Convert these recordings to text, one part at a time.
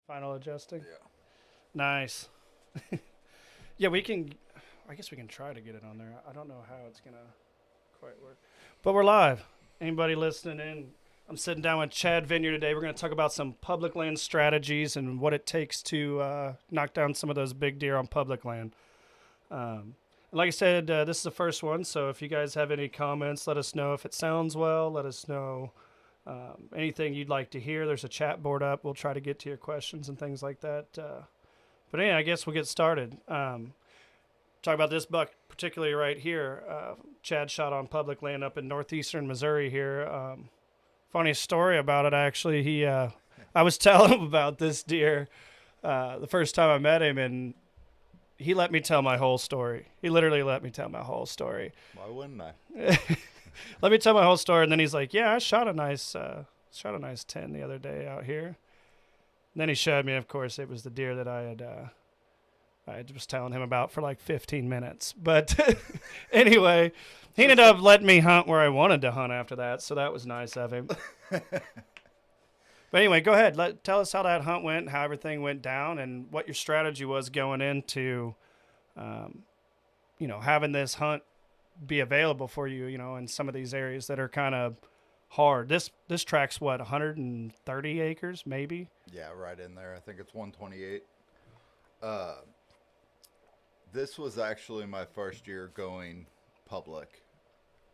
Final adjusting. Yeah. Nice. Yeah, we can. I guess we can try to get it on there. I don't know how it's gonna quite work, but we're live. Anybody listening in? I'm sitting down with Chad Vineyard today. We're going to talk about some public land strategies and what it takes to knock down some of those big deer on public land. Like I said, this is the first one, so if you guys have any comments, let us know if it sounds well. Let us know anything you'd like to hear. There's a chat board up. We'll try to get to your questions and things like that. But anyway, I guess we'll get started. Talk about this buck particularly right here. Chad shot on public land up in northeastern Missouri here. Funny story about it, actually. I was telling him about this deer the first time I met him, and he let me tell my whole story. He literally let me tell my whole story. Why wouldn't I? Let me tell my whole story, and then he's like, "Yeah, I shot a nice 10 the other day out here." And then he showed me, of course, it was the deer that I was telling him about for like 15 minutes. But anyway, he ended up letting me hunt where I wanted to hunt after that, so that was nice of him. But anyway, go ahead. Tell us how that hunt went, how everything went down, and what your strategy was going into, having this hunt be available for you, in some of these areas that are kind of hard. This track's what, 130 acres, maybe? Yeah, right in there. I think it's 128. This was actually my first year going public.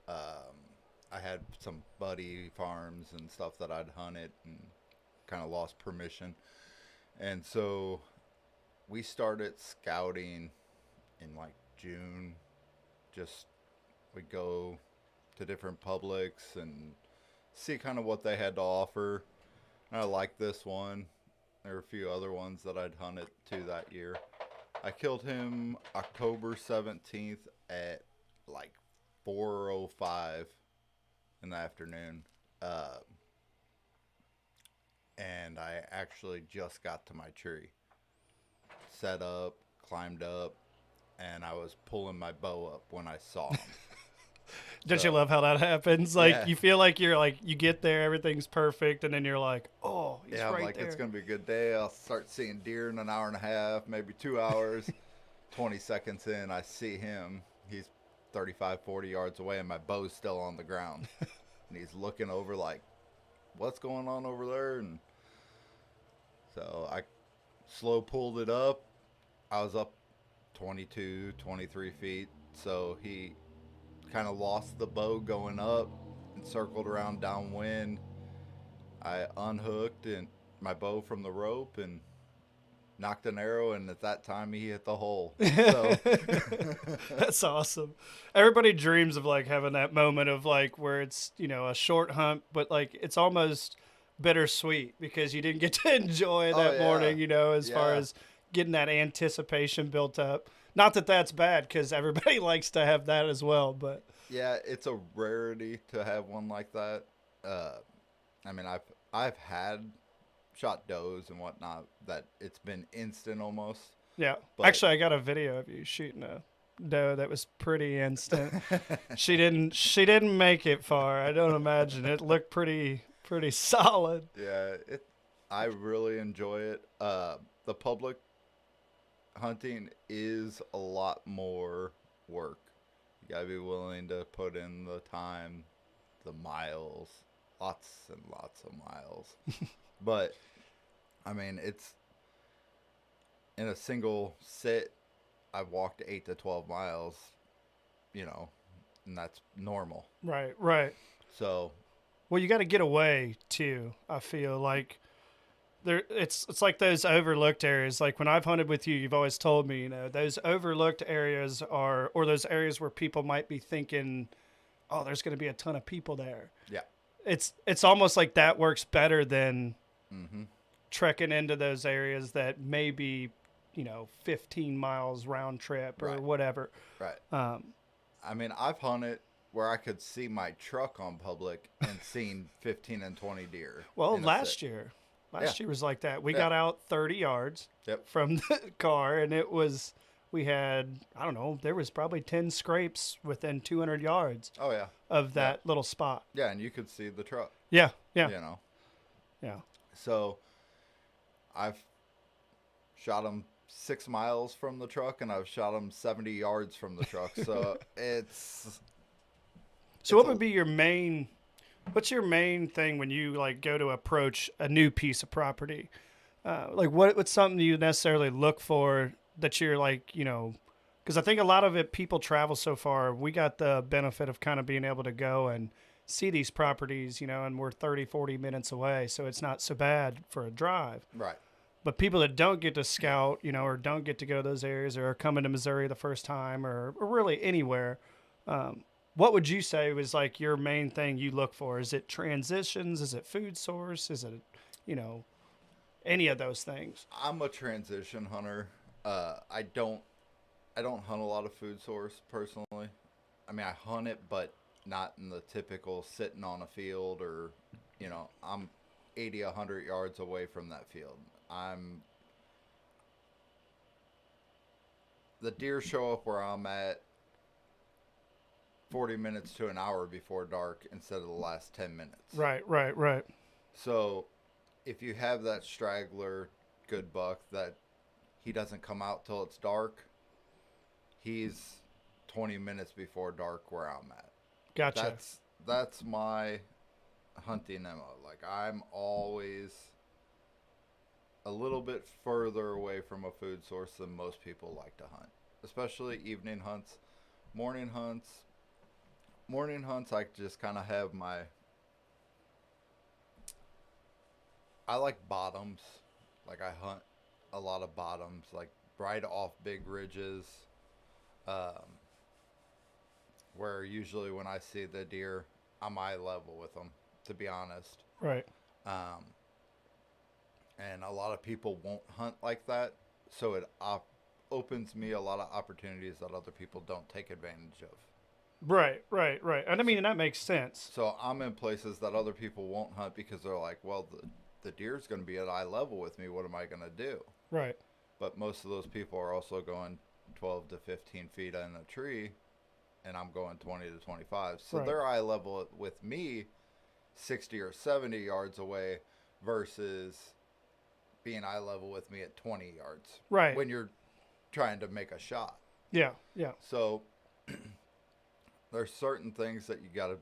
I had some buddy farms and stuff that I'd hunted and kind of lost permission. And so we started scouting in like June. Just we'd go to different publics and see kind of what they had to offer. And I liked this one. There were a few other ones that I'd hunted to that year. I killed him October 17th at like 4:05 in the afternoon. And I actually just got to my tree. Set up, climbed up, and I was pulling my bow up when I saw him. Don't you love how that happens? Like, Yeah. you feel like you get there, everything's perfect, and then you're like, oh, he's Yeah, I'm right like, there. it's going to be a good day. I'll start seeing deer in an hour and a half, maybe 2 hours. 20 seconds in, I see him. He's 35, 40 yards away, and my bow's still on the ground. And he's looking over like, what's going on over there? And so I slow pulled it up. I was up 22, 23 feet. So he kind of lost the bow going up and circled around downwind. I unhooked and my bow from the rope and knocked an arrow, and at that time he hit the hole. So That's awesome. Everybody dreams of like having that moment of like where it's, a short hunt, but like it's almost bittersweet because you didn't get to enjoy that yeah. morning, as far Yeah. as getting that anticipation built up. Not that that's bad, because everybody likes to have that as well, but yeah, it's a rarity to have one like that. I mean, I've had shot does and whatnot that it's been instant almost. yeah. But Actually, I got a video of you shooting a doe that was pretty instant. She didn't make it far. I don't imagine. It looked pretty solid. yeah, I really enjoy it. The public hunting is a lot more work. You gotta be willing to put in the time, the miles, lots and lots of miles. But I mean, it's in a single sit. I've walked 8 to 12 miles, and that's normal. Right. So Well, you got to get away too. I feel like it's like those overlooked areas. Like when I've hunted with you, you've always told me, those overlooked areas or those areas where people might be thinking, oh, there's going to be a ton of people there. yeah, It's almost like that works better than mm-hmm. trekking into those areas that may be, 15 miles round trip or Right. whatever. Right. Um, I mean, I've hunted where I could see my truck on public and seen 15 and 20 deer. well, in a last sit. year Yeah. was like that. We Yeah. got out 30 yards Yep. from the car, and we had, I don't know, there was probably 10 scrapes within 200 yards Oh yeah. of that little spot. Yeah, and you could see the truck. Yeah. You know. Yeah. So I've shot them 6 miles from the truck, and I've shot them 70 yards from the truck. So So what would be your main? What's your main thing when you like go to approach a new piece of property? Like what's something you necessarily look for that you're like, you know, because I think a lot of it, people travel so far. We got the benefit of kind of being able to go and see these properties, you know, and we're 30, 40 minutes away. So it's not so bad for a drive. right. But people that don't get to scout, you know, or don't get to go to those areas or are coming to Missouri the first time or really anywhere, what would you say was like your main thing you look for? Is it transitions? Is it food source? Is it, you know, any of those things? I'm a transition hunter. I don't hunt a lot of food source personally. I mean, I hunt it, but not in the typical sitting on a field or, you know, I'm 80, 100 yards away from that field. The deer show up where I'm at 40 minutes to an hour before dark instead of the last 10 minutes. Right. So if you have that straggler good buck that he doesn't come out till it's dark, he's 20 minutes before dark where I'm at. Gotcha. That's my hunting MO. Like, I'm always a little bit further away from a food source than most people like to hunt, especially evening hunts. Morning hunts, I just kind of have I like bottoms. Like, I hunt a lot of bottoms, like right off big ridges, where usually when I see the deer, I'm eye level with them, to be honest. Right. And a lot of people won't hunt like that, so it opens me a lot of opportunities that other people don't take advantage of. Right. And I mean, and that makes sense. So I'm in places that other people won't hunt because they're like, well, the deer's going to be at eye level with me. What am I going to do? Right. But most of those people are also going 12 to 15 feet in a tree, and I'm going 20 to 25. So Right. they're eye level with me 60 or 70 yards away versus being eye level with me at 20 yards. Right. When you're trying to make a shot. Yeah. So there's certain things that you got to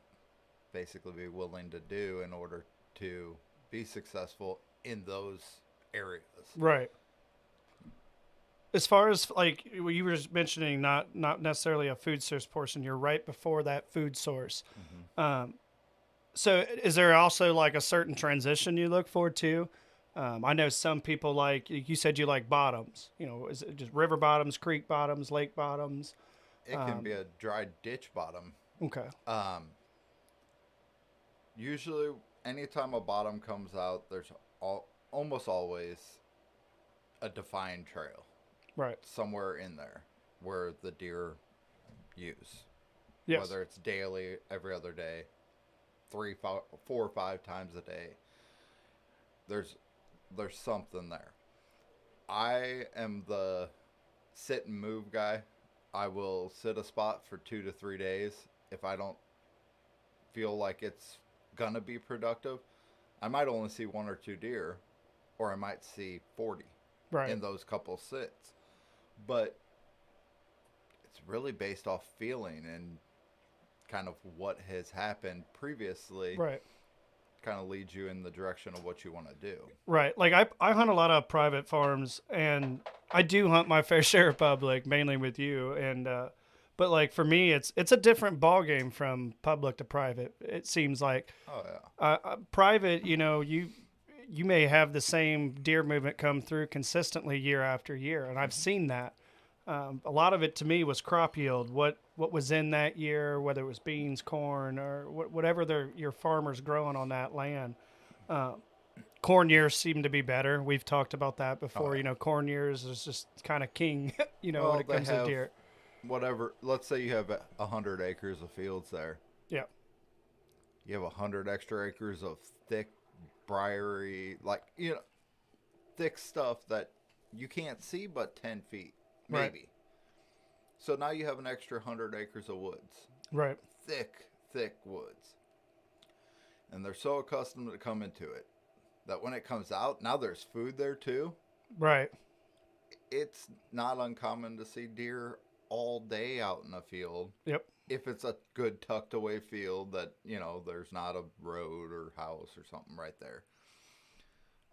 basically be willing to do in order to be successful in those areas. Right. As far as like you were just mentioning, not necessarily a food source portion. You're right before that food source. Mm-hmm. So is there also like a certain transition you look for too? I know some people like you said you like bottoms. You know, is it just river bottoms, creek bottoms, lake bottoms? It can be a dry ditch bottom. Okay. Usually, anytime a bottom comes out, there's almost always a defined trail. Right. Somewhere in there where the deer use. Yes. Whether it's daily, every other day, 4 or 5 times a day. There's something there. I am the sit and move guy. I will sit a spot for 2 to 3 days. If I don't feel like it's gonna be productive, I might only see 1 or 2 deer, or I might see 40 in those couple sits. But it's really based off feeling and kind of what has happened previously. Right. Kind of leads you in the direction of what you want to do. Right. Like I hunt a lot of private farms, and I do hunt my fair share of public, mainly with you. And but like for me, it's a different ball game from public to private. It seems like. Oh yeah. Private, you know, you may have the same deer movement come through consistently year after year, and I've seen that. A lot of it to me was crop yield. What was in that year, whether it was beans, corn, or whatever your farmers growing on that land. Corn years seem to be better. We've talked about that before. Oh, yeah. You know, corn years is just kind of king. You know, when it comes to deer. Whatever. Let's say you have 100 acres of fields there. Yeah. You have 100 extra acres of thick, briery, thick stuff that you can't see but 10 feet, maybe. Right. So now you have an extra 100 acres of woods. Right. Thick woods. And they're so accustomed to coming to it that when it comes out, now there's food there too. Right. it's not uncommon to see deer all day out in the field. Yep. If it's a good tucked away field that, you know, there's not a road or house or something right there.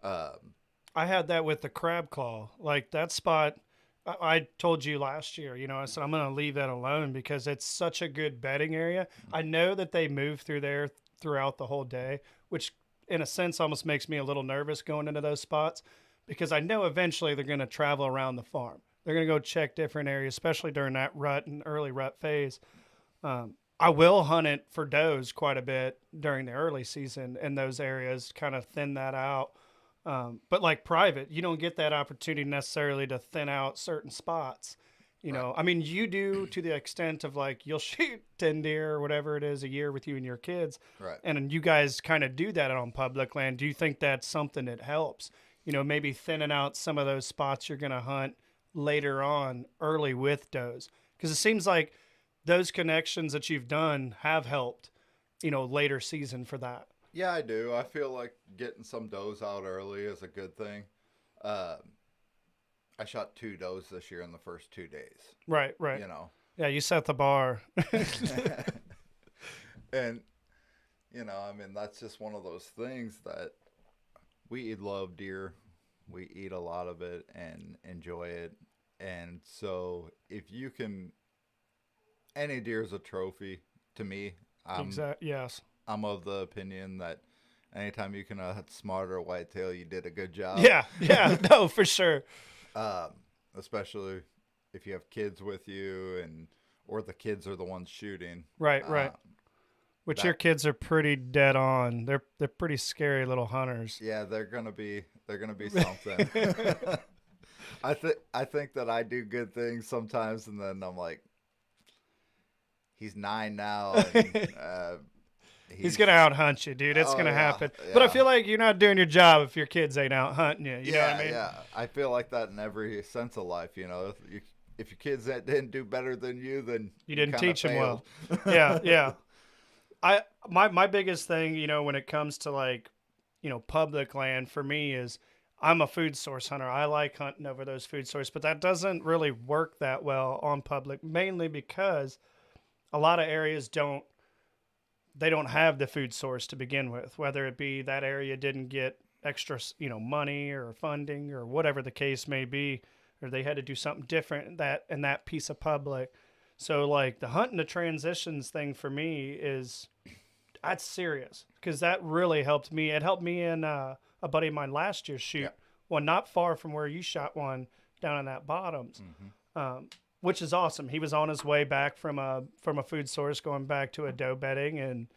I had that with the crab claw. Like that spot, I told you last year, you know, I said, I'm going to leave that alone because it's such a good bedding area. I know that they move through there throughout the whole day, which in a sense almost makes me a little nervous going into those spots because I know eventually they're going to travel around the farm. They're going to go check different areas, especially during that rut and early rut phase. I will hunt it for does quite a bit during the early season in those areas, kind of thin that out. But like private, you don't get that opportunity necessarily to thin out certain spots. You know, I mean, you do to the extent of like you'll shoot 10 deer or whatever it is a year with you and your kids. Right. And you guys kind of do that on public land. Do you think that's something that helps? You know, maybe thinning out some of those spots you're going to hunt later on early with does. Because it seems like those connections that you've done have helped, you know, later season for that. Yeah, I do. I feel like getting some does out early is a good thing. I shot 2 does this year in the first 2 days. Right, right. You know. Yeah, you set the bar. And, you know, I mean, that's just one of those things that we love deer. We eat a lot of it and enjoy it. And so if you can, any deer is a trophy to me. Yes. I'm of the opinion that anytime you can smart or whitetail, you did a good job. Yeah, no, for sure. Especially if you have kids with you or the kids are the ones shooting. Right. Which your kids are pretty dead on. They're pretty scary little hunters. Yeah, they're gonna be something. I think that I do good things sometimes, and then I'm like, he's 9 now. And, he's gonna out hunt you, dude. It's gonna happen. Yeah. But I feel like you're not doing your job if your kids ain't out hunting you. You know what I mean? Yeah. I feel like that in every sense of life. You know, if your kids didn't do better than you, then you didn't teach them failed. well. Yeah. My biggest thing, you know, when it comes to like, you know, public land for me is I'm a food source hunter. I like hunting over those food sources, but that doesn't really work that well on public, mainly because a lot of areas don't have the food source to begin with, whether it be that area didn't get extra, you know, money or funding or whatever the case may be, or they had to do something different in that piece of public. So like the hunting the transitions thing for me that's serious because that really helped me. It helped me and a buddy of mine last year shoot one not far from where you shot one down in that bottoms. Mm-hmm. Which is awesome. He was on his way back from a food source, going back to a doe bedding, and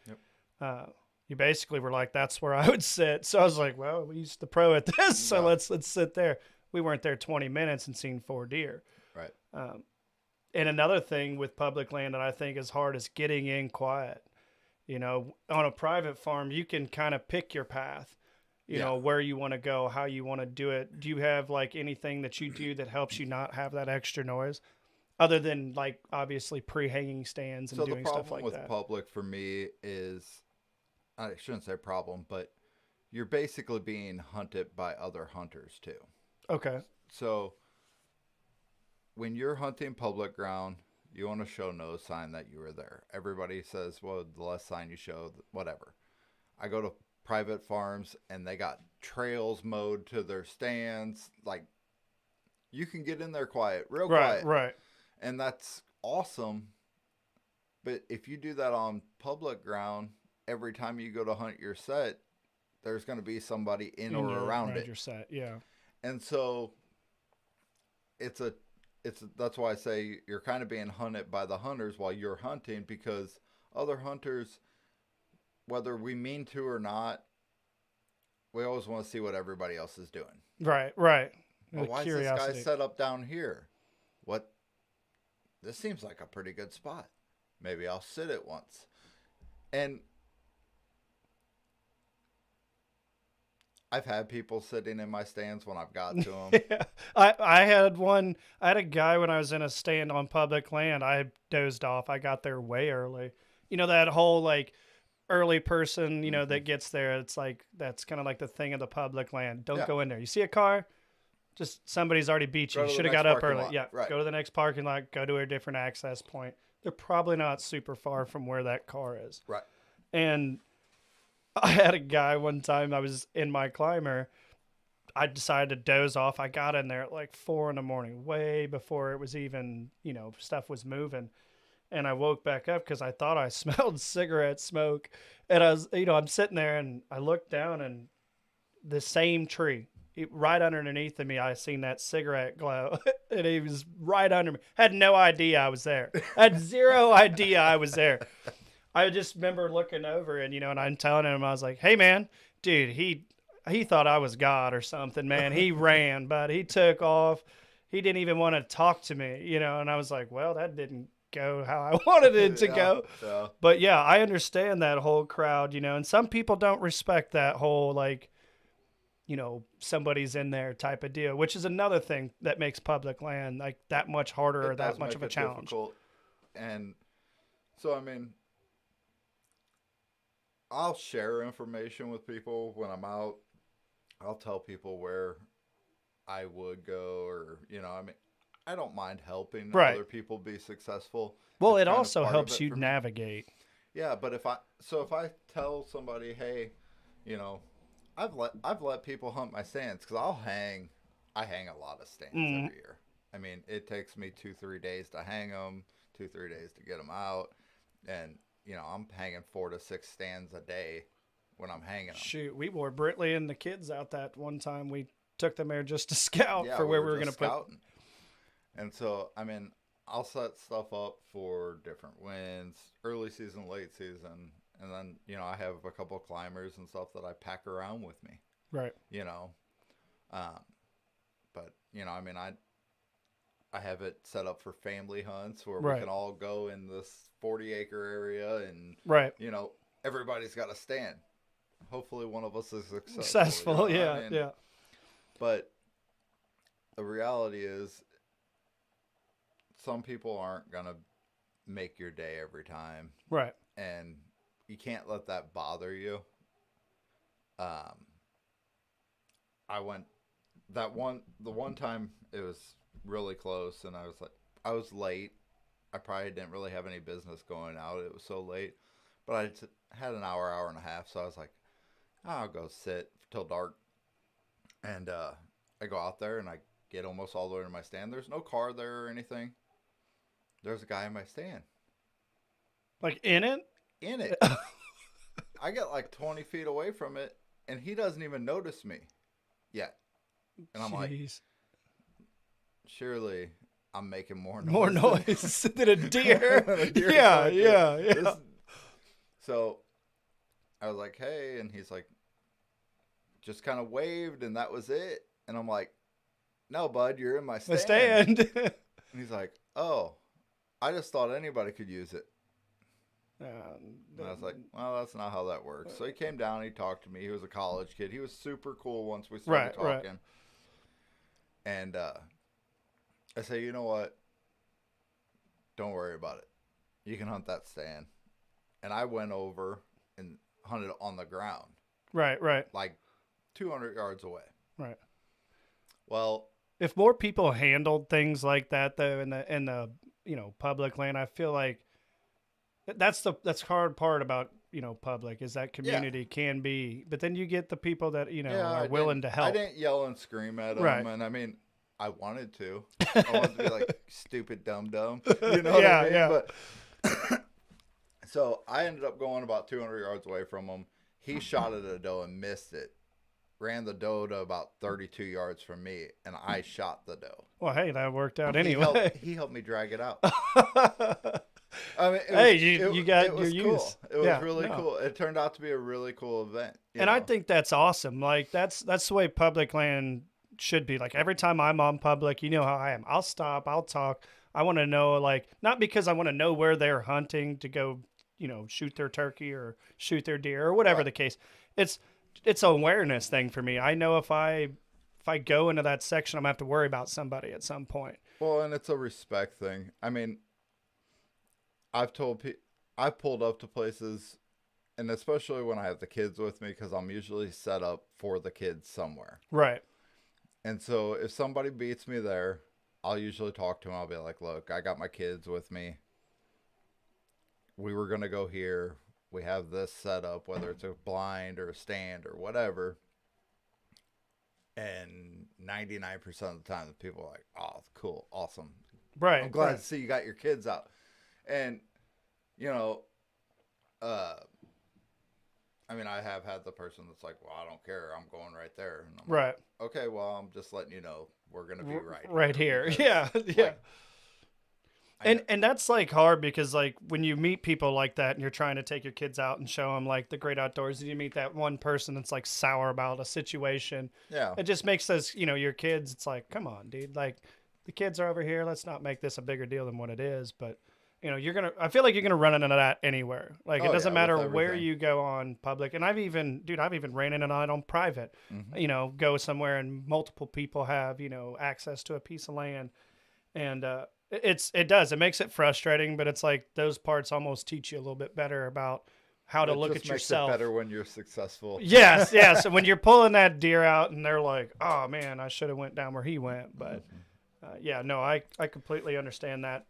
you basically were like, "That's where I would sit." So I was like, "Well, he's the pro at this, so let's sit there." We weren't there 20 minutes and seen 4 deer. Right. And another thing with public land that I think is hard is getting in quiet. You know, on a private farm, you can kind of pick your path. You know, where you want to go, how you want to do it. Do you have like anything that you do that helps you not have that extra noise? Other than like obviously pre-hanging stands and doing stuff like that. So the problem with public for me is, I shouldn't say problem, but you're basically being hunted by other hunters too. Okay. So when you're hunting public ground, you want to show no sign that you were there. Everybody says, well, the less sign you show, whatever. I go to private farms and they got trails mowed to their stands. Like you can get in there quiet, real quiet. Right. And that's awesome. But if you do that on public ground, every time you go to hunt your set, there's going to be somebody in or around it. Your set, yeah. And so that's why I say you're kind of being hunted by the hunters while you're hunting, because other hunters, whether we mean to or not, we always want to see what everybody else is doing. Right. Well, why is this guy set up down here? This seems like a pretty good spot. Maybe I'll sit it once. And I've had people sitting in my stands when I've got to them. Yeah. I had a guy when I was in a stand on public land. I dozed off. I got there way early. You know, that whole like early person, you know, that gets there. It's like, that's kind of like the thing of the public land. Don't go in there. You see a car? Just somebody's already beat you. Go to You the should have next got up parking early. lot. Yeah. Right. Go to the next parking lot. Go to a different access point. They're probably not super far from where that car is. Right. And I had a guy one time, I was in my climber. I decided to doze off. I got in there at like 4 a.m, way before it was even, stuff was moving. And I woke back up because I thought I smelled cigarette smoke. And I was, I'm sitting there and I looked down and the same tree, right underneath of me, I seen that cigarette glow. And he was right under me. Had no idea I was there. Had zero idea I was there. I just remember looking over and I'm telling him, I was like, hey, man, dude, he thought I was God or something, man. He ran, but he took off. He didn't even want to talk to me, and I was like, well, that didn't go how I wanted it to go. Yeah. But yeah, I understand that whole crowd, and some people don't respect that whole, like, somebody's in there type of deal, which is another thing that makes public land like that much harder or that much of a challenge. Difficult. And so, I mean, I'll share information with people when I'm out. I'll tell people where I would go, or I don't mind helping other people be successful. Well, it also helps you navigate. Yeah, but if I tell somebody, hey, I've let people hunt my stands because I hang a lot of stands every year. I mean, it takes me 2-3 days to hang them, 2-3 days to get them out, and I'm hanging 4 to 6 stands a day when I'm hanging them. Shoot, we wore Britley and the kids out that one time. We took them there just to scout for where we were going to put. And so, I mean, I'll set stuff up for different winds, early season, late season, and then I have a couple of climbers and stuff that I pack around with me. Right. But I mean, I have it set up for family hunts where right. we can all go in this 40-acre area and, right. Everybody's got a stand. Hopefully one of us is successful. Yeah. I mean? Yeah. But the reality is some people aren't going to make your day every time. Right. And you can't let that bother you. The one time it was really close and I was late. I probably didn't really have any business going out. It was so late, but I had an hour and a half. So I was like, I'll go sit till dark. And, I go out there and I get almost all the way to my stand. There's no car there or anything. There's a guy in my stand. Like in it? In it. I get like 20 feet away from it, and he doesn't even notice me yet. And I'm like, surely I'm making more noise. More noise than a deer. Yeah. So I was like, hey, and he's like, just kind of waved, and that was it. And I'm like, no, bud, you're in my stand. And he's like, oh, I just thought anybody could use it. And I was like, well, that's not how that works. So he came down, he talked to me. He was a college kid. He was super cool once we started talking. Right. And I say, you know what? Don't worry about it. You can hunt that stand. And I went over and hunted on the ground. Right. Like 200 yards away. Right. Well, if more people handled things like that, though, in the public land, I feel like that's hard part about public is that community can be, but then you get the people that are willing to help. I didn't yell and scream at them, right. And I mean, I wanted to. I wanted to be like stupid dumb, you know what I mean? Yeah. But so I ended up going about 200 yards away from him. He shot at a doe and missed it. Ran the doe to about 32 yards from me, and I shot the doe. Well, hey, that worked out anyway. He helped me drag it out. I mean, you got your use. It was really cool. It turned out to be a really cool event. And I think that's awesome. Like that's the way public land should be. Like every time I'm on public, you know how I am. I'll stop. I'll talk. I want to know, like, not because I want to know where they're hunting to go, shoot their turkey or shoot their deer or whatever the case. It's an awareness thing for me. I know if I go into that section, I'm gonna have to worry about somebody at some point. Well, and it's a respect thing. I mean, I've pulled up to places, and especially when I have the kids with me, because I'm usually set up for the kids somewhere. Right. And so if somebody beats me there, I'll usually talk to them. I'll be like, look, I got my kids with me. We were going to go here. We have this set up, whether it's a blind or a stand or whatever. And 99% of the time, the people are like, oh, cool, awesome. Right. I'm glad right. to see you got your kids out. And, you know, I mean, I have had the person that's like, well, I don't care. I'm going right there. And I'm Right. like, okay, well, I'm just letting you know we're going to be Right here. because, Yeah. Yeah. like, And that's like hard because like when you meet people like that and you're trying to take your kids out and show them like the great outdoors, and you meet that one person that's like sour about a situation, yeah, it just makes those, your kids, it's like, come on, dude, like the kids are over here. Let's not make this a bigger deal than what it is. But I feel like you're going to run into that anywhere. Like it doesn't matter where you go on public. And I've even ran into it on private, go somewhere and multiple people have, access to a piece of land. And, it makes it frustrating, but it's like those parts almost teach you a little bit better about how to look at yourself. It better when you're successful. Yes, yes. And when you're pulling that deer out and they're like, oh man, I should have went down where he went. But I completely understand that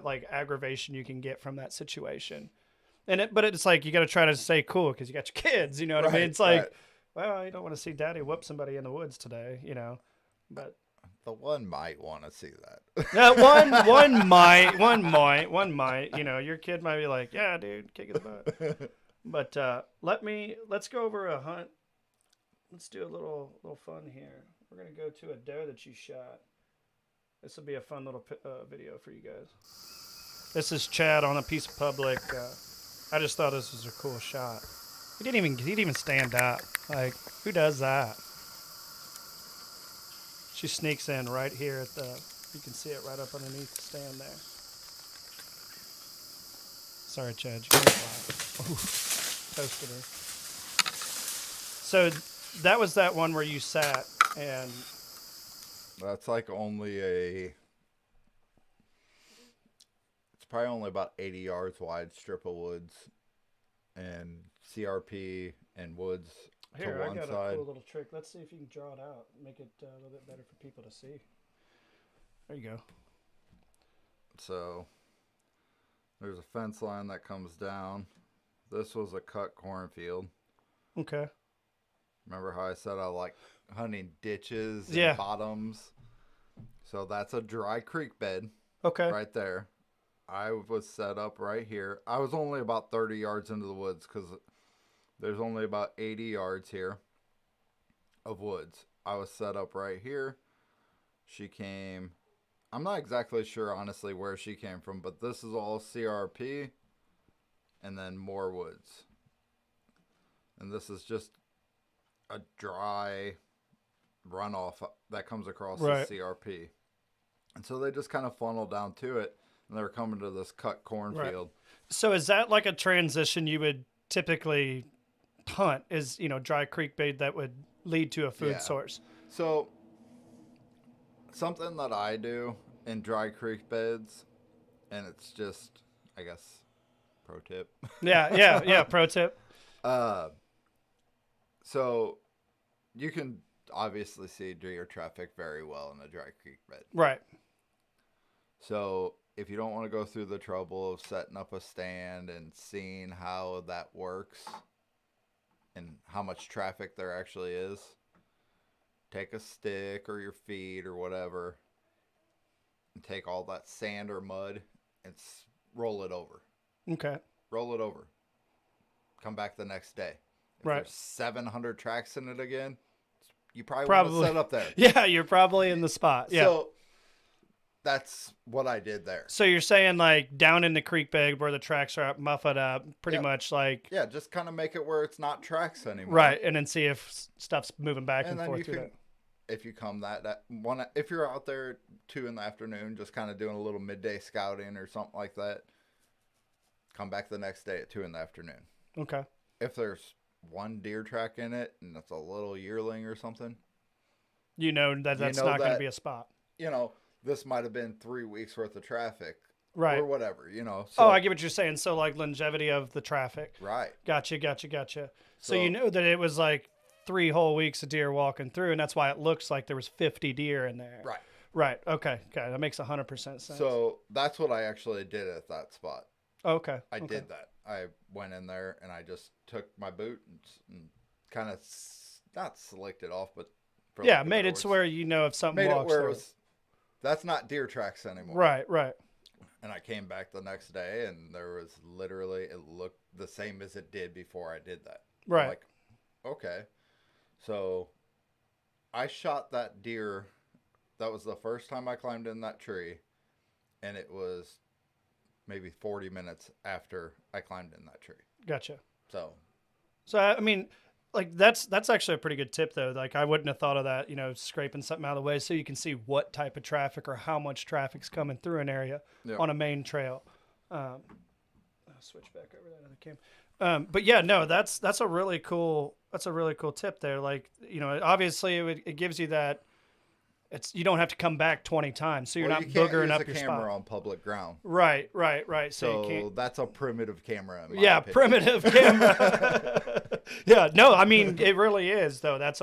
like aggravation you can get from that situation. But it's like, you got to try to stay cool because you got your kids, you know what I mean? It's like, well, you don't want to see daddy whoop somebody in the woods today, but the one might want to see that. Yeah, one might. Your kid might be like, "Yeah, dude, kick his butt." But let's go over a hunt. Let's do a little fun here. We're gonna go to a doe that you shot. This will be a fun little video for you guys. This is Chad on a piece of public. I just thought this was a cool shot. He didn't even stand up. Like, who does that? She sneaks in right here you can see it right up underneath the stand there. Sorry, Chad, you can't fly. Ooh, toasted her. So that was that one where you sat and... That's like it's probably only about 80 yards wide strip of woods and CRP and woods. Here, to I got side. a cool little trick. Let's see if you can draw it out. Make it a little bit better for people to see. There you go. So there's a fence line that comes down. This was a cut cornfield. Okay. Remember how I said I like hunting ditches and bottoms? So that's a dry creek bed. Okay. Right there. I was set up right here. I was only about 30 yards into the woods because there's only about 80 yards here of woods. I was set up right here. She came. I'm not exactly sure, honestly, where she came from, but this is all CRP and then more woods. And this is just a dry runoff that comes across the CRP. And so they just kind of funnel down to it, and they're coming to this cut cornfield. Right. So is that like a transition you would typically hunt, is, dry creek bait that would lead to a food source? So something that I do in dry creek beds, and it's just, I guess, pro tip. Yeah, pro tip. So you can obviously see deer traffic very well in a dry creek bed. Right. So if you don't want to go through the trouble of setting up a stand and seeing how that works and how much traffic there actually is, take a stick or your feet or whatever and take all that sand or mud and roll it over. Okay. Roll it over. Come back the next day. If there's 700 tracks in it again, you probably want to set up there. Yeah, you're probably in the spot. Yeah. So that's what I did there. So you're saying like down in the creek bed where the tracks are muffled up, pretty much like... Yeah, just kind of make it where it's not tracks anymore. Right, and then see if stuff's moving back and forth through it. If you come if you're out there 2 in the afternoon, just kind of doing a little midday scouting or something like that, come back the next day at 2 in the afternoon. Okay. If there's one deer track in it and it's a little yearling or something, that's not going to be a spot. This might have been 3 weeks worth of traffic. Right. Or whatever, So, I get what you're saying. So like longevity of the traffic. Right. Gotcha. So you know that it was like 3 whole weeks of deer walking through, and that's why it looks like there was 50 deer in there. Right. Right. Okay. That makes 100% sense. So that's what I actually did at that spot. Okay. I did that. I went in there and I just took my boot and kind of not slicked it off, but made it to where you know if something made walks it where through. it was. That's not deer tracks anymore. Right. And I came back the next day and there was literally, it looked the same as it did before I did that. Right. I'm like, okay. So I shot that deer. That was the first time I climbed in that tree, and it was maybe 40 minutes after I climbed in that tree. Gotcha. So I mean, like that's actually a pretty good tip though. Like I wouldn't have thought of that, scraping something out of the way so you can see what type of traffic or how much traffic's coming through an area on a main trail. I'll switch back over that other cam. But yeah, no, that's a really cool tip there. Like, obviously it gives you that. You don't have to come back 20 times, so you're not boogering up your spot. You can't use a camera on public ground. Right. So you can't. That's a primitive camera. In my opinion. Primitive camera. Yeah, no, I mean it really is though. That's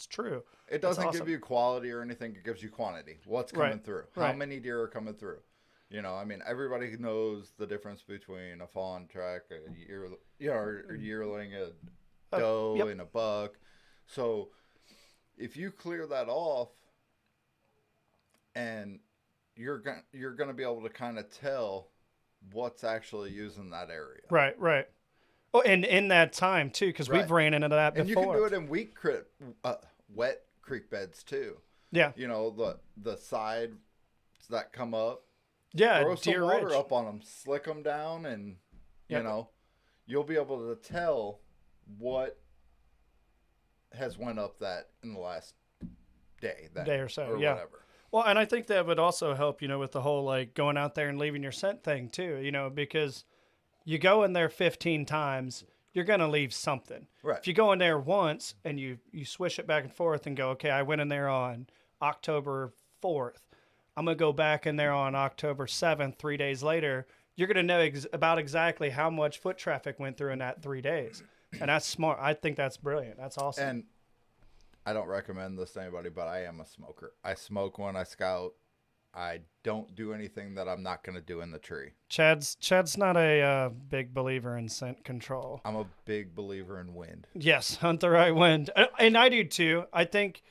true. It doesn't give you quality or anything. It gives you quantity. What's coming through? How many deer are coming through? I mean, everybody knows the difference between a fawn track, a yearling, a doe, and a buck. So if you clear that off, and you're gonna be able to kind of tell what's actually using that area. Right. Oh, and in that time too, because we've ran into that before. And you can do it in wet creek beds too. Yeah. The sides that come up. Yeah. Throw some water up on them, slick them down, and you'll be able to tell what has went up that in the last day or so, or whatever. Well, and I think that would also help, with the whole like going out there and leaving your scent thing too, because you go in there 15 times, you're going to leave something. Right. If you go in there once and you swish it back and forth and go, okay, I went in there on October 4th. I'm going to go back in there on October 7th, 3 days later. You're going to know about exactly how much foot traffic went through in that 3 days. And that's smart. I think that's brilliant. That's awesome. And I don't recommend this to anybody, but I am a smoker. I smoke when I scout. I don't do anything that I'm not going to do in the tree. Chad's not a big believer in scent control. I'm a big believer in wind. Yes, hunt the right wind. And I do too. I think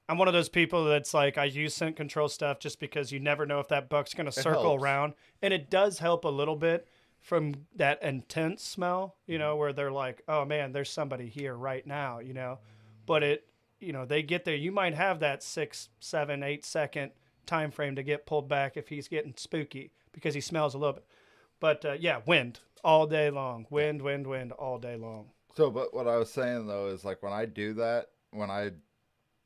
I'm one of those people that's like, I use scent control stuff just because you never know if that buck's going to circle around. And it does help a little bit from that intense smell, where they're like, oh man, there's somebody here right now, But they get there. You might have that 6, 7, 8 second time frame to get pulled back if he's getting spooky because he smells a little bit. But wind all day long. Wind all day long. So, but what I was saying though is like when I do that, when I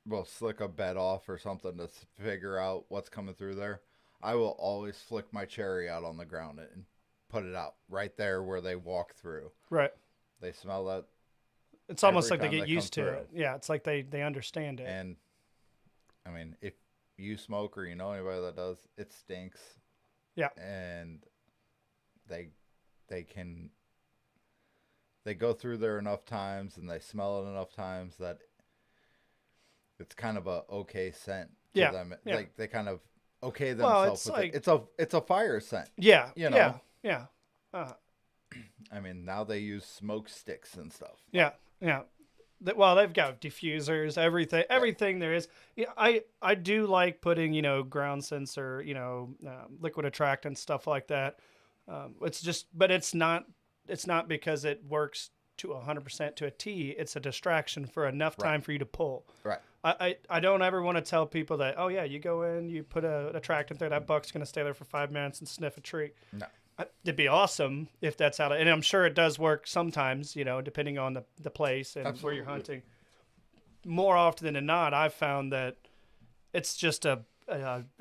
will slick a bed off or something to figure out what's coming through there, I will always flick my cherry out on the ground and put it out right there where they walk through. Right. They smell that. It's almost like they get used to it. Yeah, it's like they understand it. And, I mean, if you smoke or you know anybody that does, it stinks. Yeah. And they go through there enough times and they smell it enough times that it's kind of a okay scent to them. Yeah. Like they kind of okay themselves with it. It's a fire scent. Yeah. Yeah. I mean, now they use smoke sticks and stuff. Yeah. Well, they've got diffusers, everything there is. Yeah, I do like putting, ground sensor, liquid attractant, stuff like that. But it's not because it works to 100% to a T. It's a distraction for enough time for you to pull. Right. I don't ever want to tell people that, oh yeah, you go in, you put a attractant there, that buck's going to stay there for 5 minutes and sniff a tree. No. It'd be awesome if that's how and I'm sure it does work sometimes, depending on the place and where you're hunting. More often than not, I've found that it's just a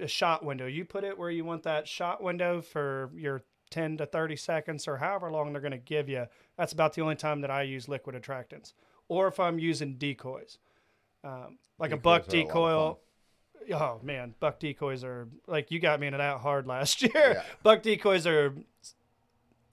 shot window. You put it where you want that shot window for your 10 to 30 seconds or however long they're going to give you. That's about the only time that I use liquid attractants. Or if I'm using decoys. Like a buck decoy. Oh man, buck decoys are like, you got me into that hard last year. Yeah. Buck decoys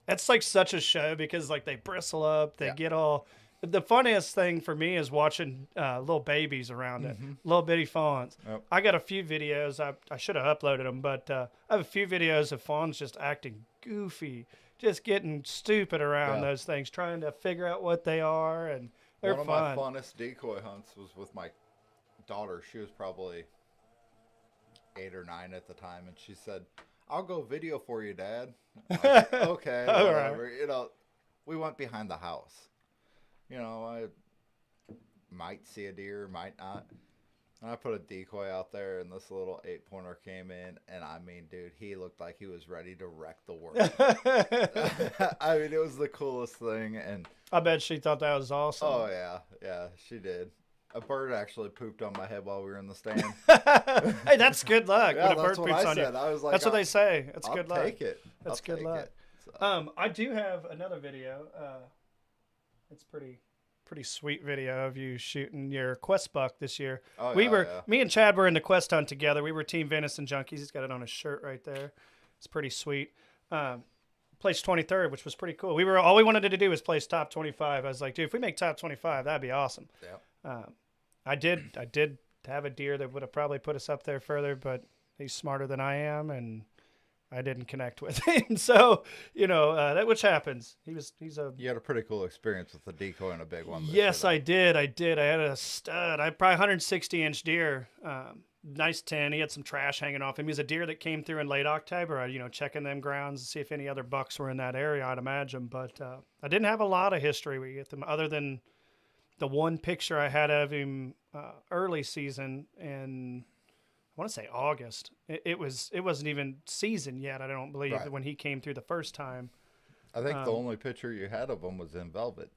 it's like such a show because like they bristle up, they get all, The funniest thing for me is watching little babies around it, little bitty fawns. Yep. I got a few videos. I should have uploaded them, but I have a few videos of fawns just acting goofy, just getting stupid around Yeah. those things, trying to figure out what they are, and they're One fun. of my funnest decoy hunts was with my daughter. She was probably 8 or 9 at the time, and she said, "I'll go video for you, Dad." I'm like, okay, All whatever. You know, we went behind the house. You know, I might see a deer, might not. And I put a decoy out there, and this little 8-pointer came in, and I mean, dude, he looked like he was ready to wreck the world. I mean, it was the coolest thing, and I bet she thought that was awesome. oh yeah, she did. A bird actually pooped on my head while we were in the stand. Hey, that's good luck Yeah, when a bird that's what poops I on you. said. I was like, That's what they say. It's I'll good luck. take it. That's I'll good take luck. it. So, I do have another video. It's pretty sweet video of you shooting your quest buck this year. oh, Me and Chad were in the quest hunt together. We were Team Venison Junkies. He's got it on his shirt right there. It's pretty sweet. Placed 23rd, which was pretty cool. All we wanted to do was place top 25. I was like, dude, if we make top 25, that'd be awesome. Yeah. I did have a deer that would have probably put us up there further, but he's smarter than I am, and I didn't connect with him. So, that which happens. He's a You had a pretty cool experience with the decoy and a big one. Yes, I did. I had a stud. I probably 160-inch deer. Nice 10. He had some trash hanging off him. He was a deer that came through in late October. Checking them grounds to see if any other bucks were in that area, I'd imagine. But I didn't have a lot of history with him other than the one picture I had of him early season in, I want to say August. It wasn't even season yet, I don't believe, Right. when he came through the first time. I think the only picture you had of him was in velvet.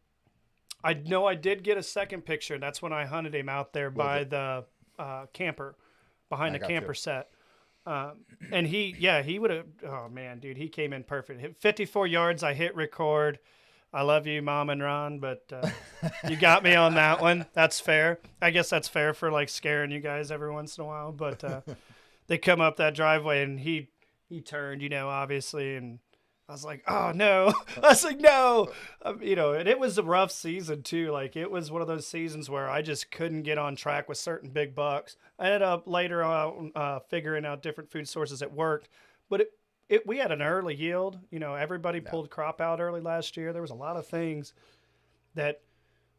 I know I did get a second picture. That's when I hunted him out there by it? the camper, behind I the got camper you. set. And he would have, oh man, dude, he came in perfect. Hit 54 yards. I hit record. I love you, Mom and Ron, but you got me on that one. That's fair. I guess that's fair for like scaring you guys every once in a while. But they come up that driveway and he turned, obviously, and I was like, oh no. I was like, no. And it was a rough season too. Like it was one of those seasons where I just couldn't get on track with certain big bucks. I ended up later on figuring out different food sources that worked, but we had an early yield. Everybody pulled crop out early last year. There was a lot of things that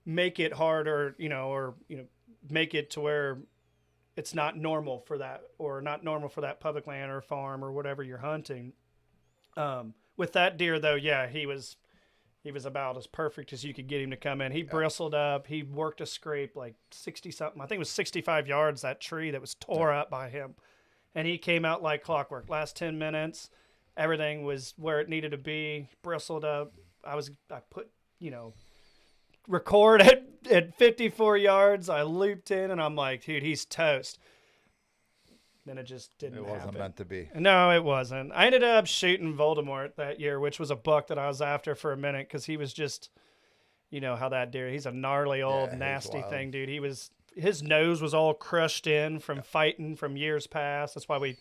make it harder, or make it to where it's not normal for that, or not normal for that public land or farm or whatever you're hunting. With that deer though, yeah, he was about as perfect as you could get him to come in. He bristled up. He worked a scrape like 60 something. I think it was 65 yards, that tree that was tore up by him. And he came out like clockwork. Last 10 minutes, everything was where it needed to be, bristled up. I put, record at 54 yards. I looped in, and I'm like, dude, he's toast. Then it just didn't happen. It wasn't meant to be. No, it wasn't. I ended up shooting Voldemort that year, which was a buck that I was after for a minute because he was just, how that deer, he's a gnarly old nasty thing, dude. His nose was all crushed in from fighting from years past. That's why we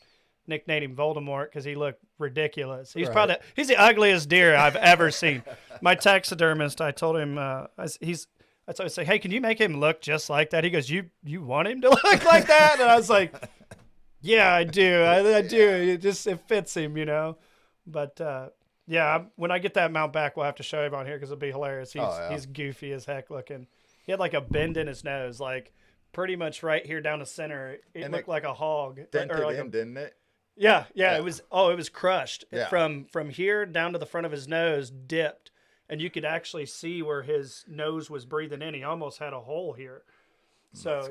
nicknamed him Voldemort, because he looked ridiculous. He's he's the ugliest deer I've ever seen. My taxidermist, I told him, I say, hey, can you make him look just like that? He goes, you want him to look like that? And I was like, yeah, I do. I do. It fits him, But when I get that mount back, we'll have to show him on here because it'll be hilarious. He's goofy as heck looking. He had like a bend in his nose, like pretty much right here down the center. It looked like a hog. Didn't it? Yeah. It was crushed. Yeah. From here down to the front of his nose, dipped, and you could actually see where his nose was breathing in. He almost had a hole here. So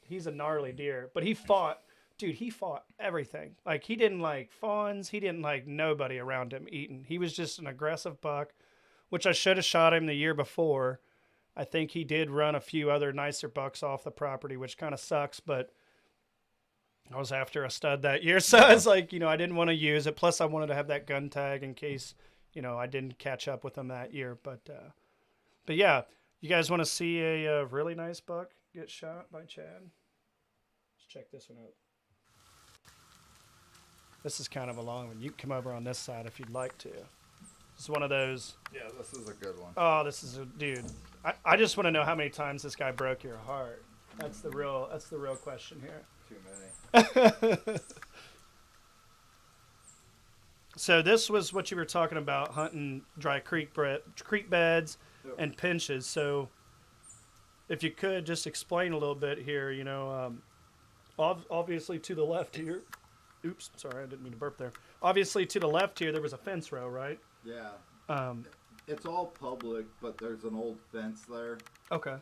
he's a gnarly deer, but he fought. Dude, he fought everything. Like, he didn't like fawns. He didn't like nobody around him eating. He was just an aggressive buck, which I should have shot him the year before. I think he did run a few other nicer bucks off the property, which kind of sucks, but I was after a stud that year. So it's like, I didn't want to use it. Plus, I wanted to have that gun tag in case, I didn't catch up with him that year. But yeah, you guys want to see a really nice buck get shot by Chad? Let's check this one out. This is kind of a long one. You can come over on this side if you'd like to. It's one of those. Yeah, this is a good one. Oh, this is a dude. I just want to know how many times this guy broke your heart. That's the real question here. Too many. So this was what you were talking about, hunting dry creek beds Yep. and pinches. So if you could just explain a little bit here, obviously to the left here. Oops, sorry, I didn't mean to burp there. Obviously to the left here, there was a fence row, right? Yeah. Um, It's all public, but there's an old fence there. okay.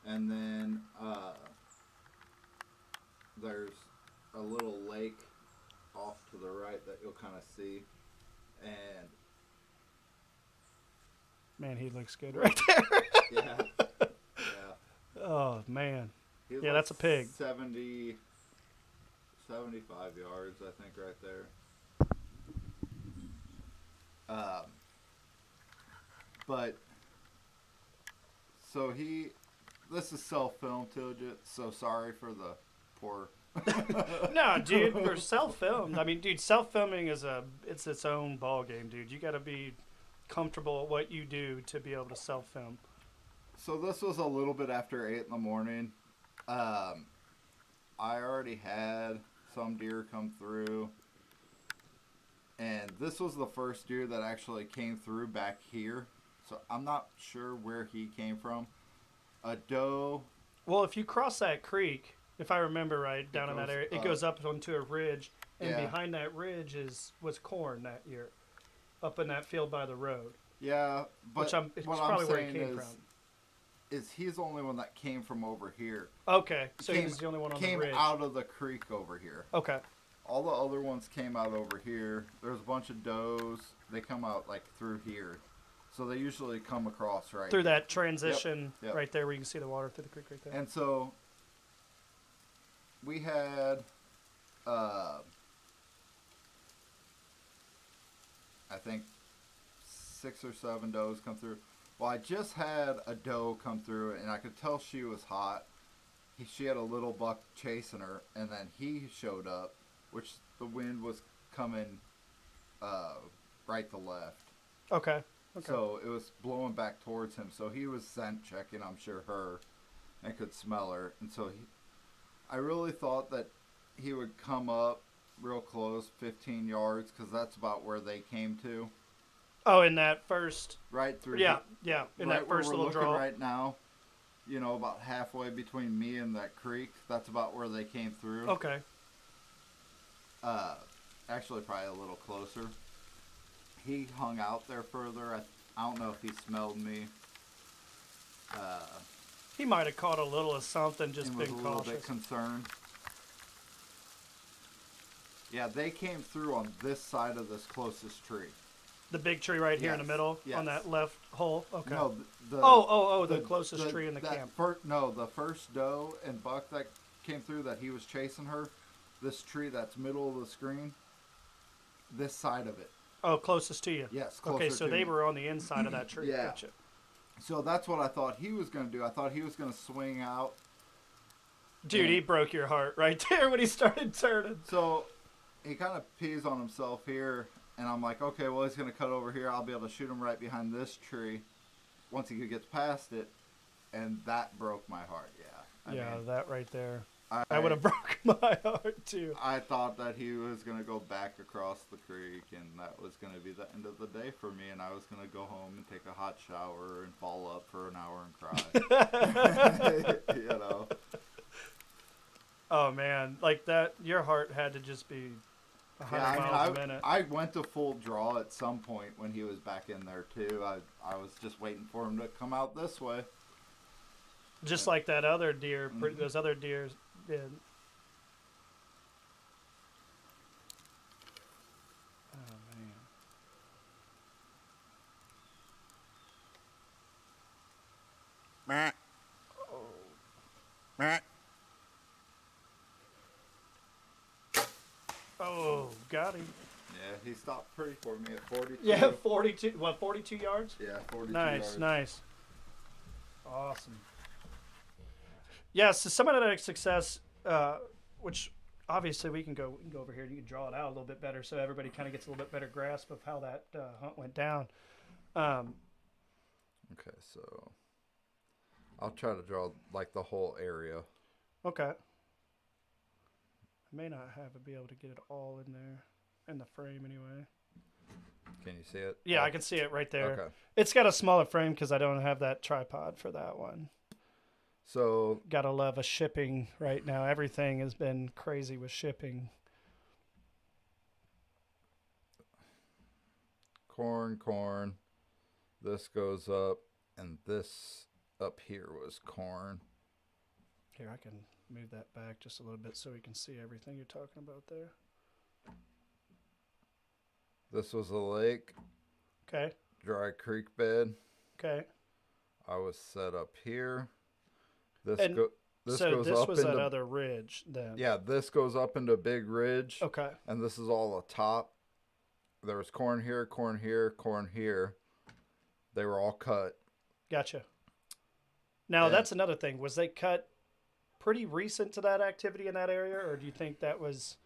And then there's a little lake off to the right that you'll kind of see. And Man, he looks good right there. yeah, yeah. Oh, man. He was Yeah, that's a pig. 75 yards, I think, right there. But so this is self-filmed, so sorry for the poor. No, dude, we're self-filmed. I mean, dude, self-filming it's its own ball game, dude. You got to be comfortable at what you do to be able to self-film. So this was a little bit after 8 in the morning. I already had some deer come through. And this was the first deer that actually came through back here. So I'm not sure where he came from. A doe. Well, if you cross that creek, if I remember right, down in that area, it goes up onto a ridge. And Yeah. behind that ridge was corn that year. Up in that field by the road. Yeah, but It's what probably I'm where he saying came from. is he's the only one that came from over here. Okay, so he was the only one on the Came ridge. out of the creek over here. Okay. All the other ones came out over here. There's a bunch of does. They come out like through here. So they usually come across right Through here. that transition Yep. right there where you can see the water through the creek right there. And so we had I think 6 or 7 does come through. Well, I just had a doe come through, and I could tell she was hot. She had a little buck chasing her, and then he showed up, which the wind was coming right to left. Okay. So it was blowing back towards him. So he was scent checking, I'm sure, her, and could smell her. And so I really thought that he would come up real close, 15 yards, because that's about where they came to. Oh, in that first. Right through. Yeah. In right that first where little we're draw. looking right now, about halfway between me and that creek. That's about where they came through. Okay. Actually, probably a little closer. He hung out there further. I don't know if he smelled me. He might have caught a little of something, just And was been a little bit cautious. concerned. Yeah, they came through on this side of this closest tree. The big tree right here in the Yes, middle yes. on that left hole. Okay. No, the closest tree in the camp. The first doe and buck that came through that he was chasing her. This tree that's middle of the screen. This side of it. Oh, closest to you. Yes. Okay, closer so to they me. were on the inside of that tree. Yeah. Gotcha. So that's what I thought he was going to do. I thought he was going to swing out. Dude, he broke your heart right there when he started turning. So he kind of pees on himself here, and I'm like, okay, well, he's going to cut over here. I'll be able to shoot him right behind this tree once he gets past it, and that broke my heart, yeah. I mean, that right there. I That would have broke my heart, too. I thought that he was going to go back across the creek, and that was going to be the end of the day for me, and I was going to go home and take a hot shower and fall up for an hour and cry. Oh, man. Like that, your heart had to just be 100 miles a minute. I went to full draw at some point when he was back in there, too. I was just waiting for him to come out this way. Just like that other deer, those other deer did. Oh, man. Oh, got him. Yeah, he stopped pretty for me at 42. Yeah, 42. What, 42 yards? Yeah, 42 Nice, yards. nice. Awesome. Yeah, so some of that success, which obviously we can go over here and you can draw it out a little bit better so everybody kind of gets a little bit better grasp of how that hunt went down. Okay, so I'll try to draw like the whole area. Okay. I may not be able to get it all in there, in the frame anyway. Can you see it? Yeah, I can see it right there. Okay. It's got a smaller frame because I don't have that tripod for that one. So Gotta love a shipping right now. Everything has been crazy with shipping. corn. This goes up, and this up here was corn. Here, I can move that back just a little bit so we can see everything you're talking about there. This was a lake, Okay. dry creek bed. Okay. I was set up here. This And this so goes this up was into that other ridge then. yeah. This goes up into Big Ridge. Okay. And this is all the top. There was corn here, corn here, corn here. They were all cut. Gotcha. Now And- that's another thing. Was they cut pretty recent to that activity in that area, or do you think that was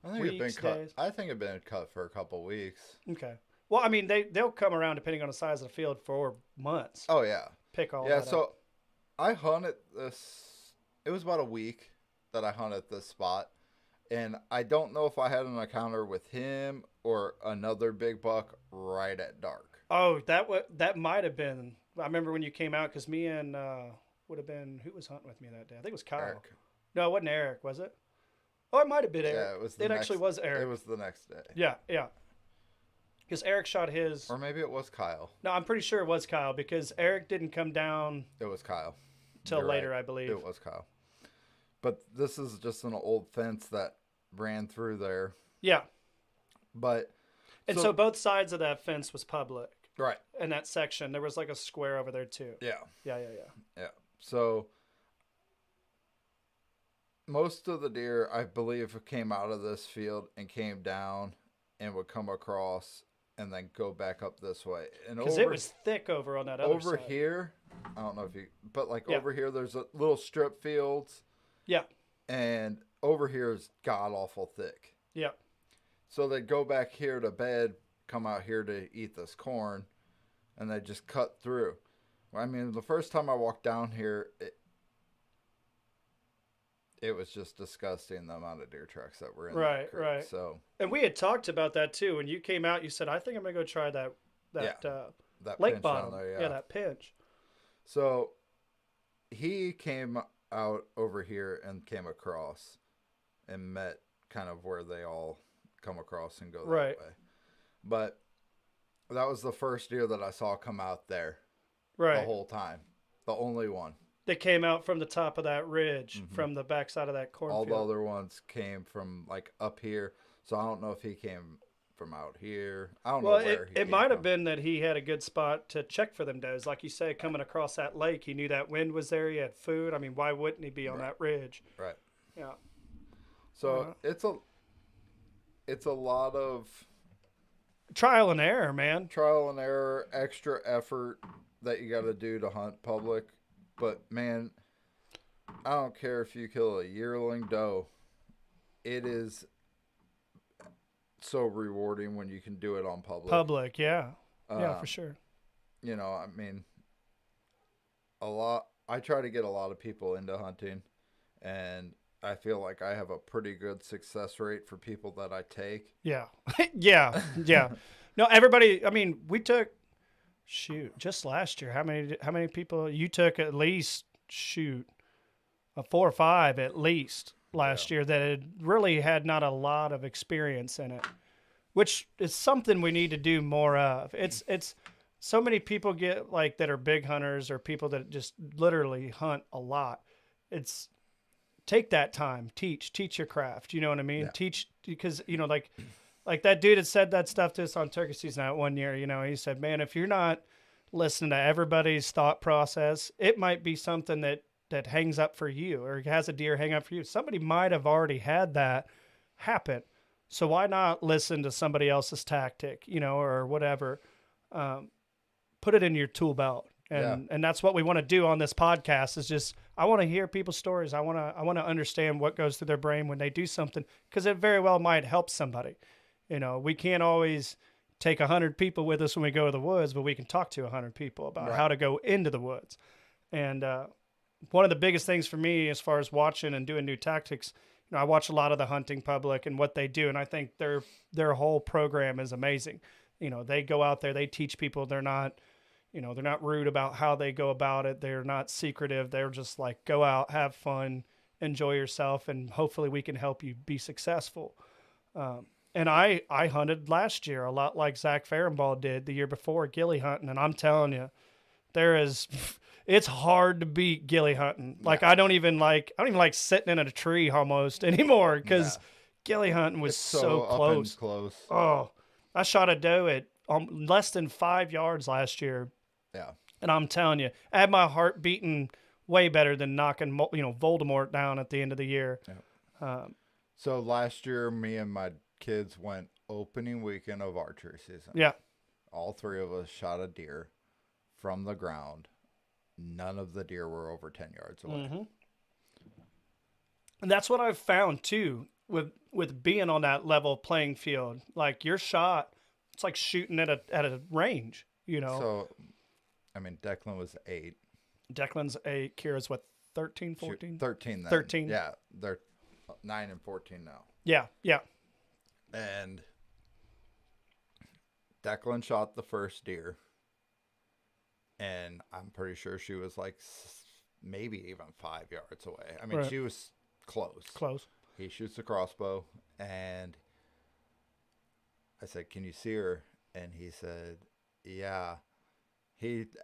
I think it'd been weeks, cut. days? I think it'd been cut for a couple weeks. okay? Well, I mean, they'll come around depending on the size of the field for months. Oh yeah, Pick all yeah. that So up. I hunted this. It was about a week that I hunted this spot, and I don't know if I had an encounter with him or another big buck right at dark. Oh, that might have been. I remember when you came out because me and would have been who was hunting with me that day. I think it was Kyle. Eric. No, it wasn't Eric, was it? Oh, it might have been Eric. Yeah, it was. Actually was Eric. It was the next day. Yeah. Because Eric shot his. Or maybe it was Kyle. No, I'm pretty sure it was Kyle because Eric didn't come down It was Kyle. till You're later, right. I believe. It was Kyle. But this is just an old fence that ran through there. Yeah. But And so both sides of that fence was public. right. In that section, there was like a square over there too. Yeah. Yeah. So most of the deer, I believe, came out of this field and came down and would come across and then go back up this way. And Because it was thick over on that other over side. here, I don't know if you, but like Yeah. over here, there's a little strip fields, Yeah. and over here is god awful thick. Yeah. So they'd go back here to bed, come out here to eat this corn, and they just cut through. I mean, the first time I walked down here, it was just disgusting the amount of deer tracks that were in that creek. Right. So And we had talked about that too. When you came out, you said, I think I'm going to go try that that lake pinch bottom. down there, That pinch. So he came out over here and came across and met kind of where they all come across and go that Right. way. But that was the first deer that I saw come out there Right. the whole time. The only one. They came out from the top of that ridge, from the backside of that All cornfield. the other ones came from like up here. So I don't know if he came from out here. I don't know where he it came might have from. been that he had a good spot to check for them does. Like you say, coming across that lake, he knew that wind was there. He had food. I mean, why wouldn't he be on that ridge? Right. Yeah. So it's a lot of Trial and error, man. trial and error, extra effort that you got to do to hunt public. But man, I don't care if you kill a yearling doe. It is so rewarding when you can do it on public. Yeah. Yeah, for sure. You know, I mean, I try to get a lot of people into hunting, and I feel like I have a pretty good success rate for people that I take. Yeah. Yeah. No, everybody, I mean, we took, just last year, how many people you took at least, 4 or 5 at least last year that had really had not a lot of experience in it, which is something we need to do more of. It's so many people get like that are big hunters or people that just literally hunt a lot. It's take that time, teach your craft. You know what I mean? Yeah. Teach, because, you know, like that dude had said that stuff to us on turkey season out one year. You know, he said, man, if you're not listening to everybody's thought process, it might be something that hangs up for you or has a deer hang up for you. Somebody might have already had that happen. So why not listen to somebody else's tactic, you know, or whatever? Put it in your tool belt. And that's what we want to do on this podcast is just, I want to hear people's stories. I want to understand what goes through their brain when they do something, because it very well might help somebody. You know, we can't always take 100 people with us when we go to the woods, but we can talk to 100 people about how to go into the woods. And one of the biggest things for me as far as watching and doing new tactics, I watch a lot of the hunting public and what they do, and I think their whole program is amazing. They go out there, they teach people. They're not, they're not rude about how they go about it. They're not secretive. They're just like, go out, have fun, enjoy yourself, and hopefully we can help you be successful. And I hunted last year a lot like Zach Farrenball did the year before, ghillie hunting, and I'm telling you, it's hard to beat ghillie hunting. Like I don't even like sitting in a tree almost anymore because ghillie hunting was so close. Close. Oh, I shot a doe at less than 5 yards last year. Yeah. And I'm telling you, I had my heart beating way better than knocking Voldemort down at the end of the year. Yeah. So last year, me and my kids went opening weekend of archery season. Yeah. All three of us shot a deer from the ground. None of the deer were over 10 yards away. Mm-hmm. And that's what I've found too with being on that level playing field. Like your shot, it's like shooting at a range, So, I mean, Declan was 8. Declan's 8. Kira's what, 13, 14? 13 then. 13. Yeah, they're 9 and 14 now. Yeah, yeah. And Declan shot the first deer. And I'm pretty sure she was like maybe even 5 yards away. I mean, right. She was close. Close. He shoots the crossbow, and I said, "Can you see her?" And he said, "Yeah."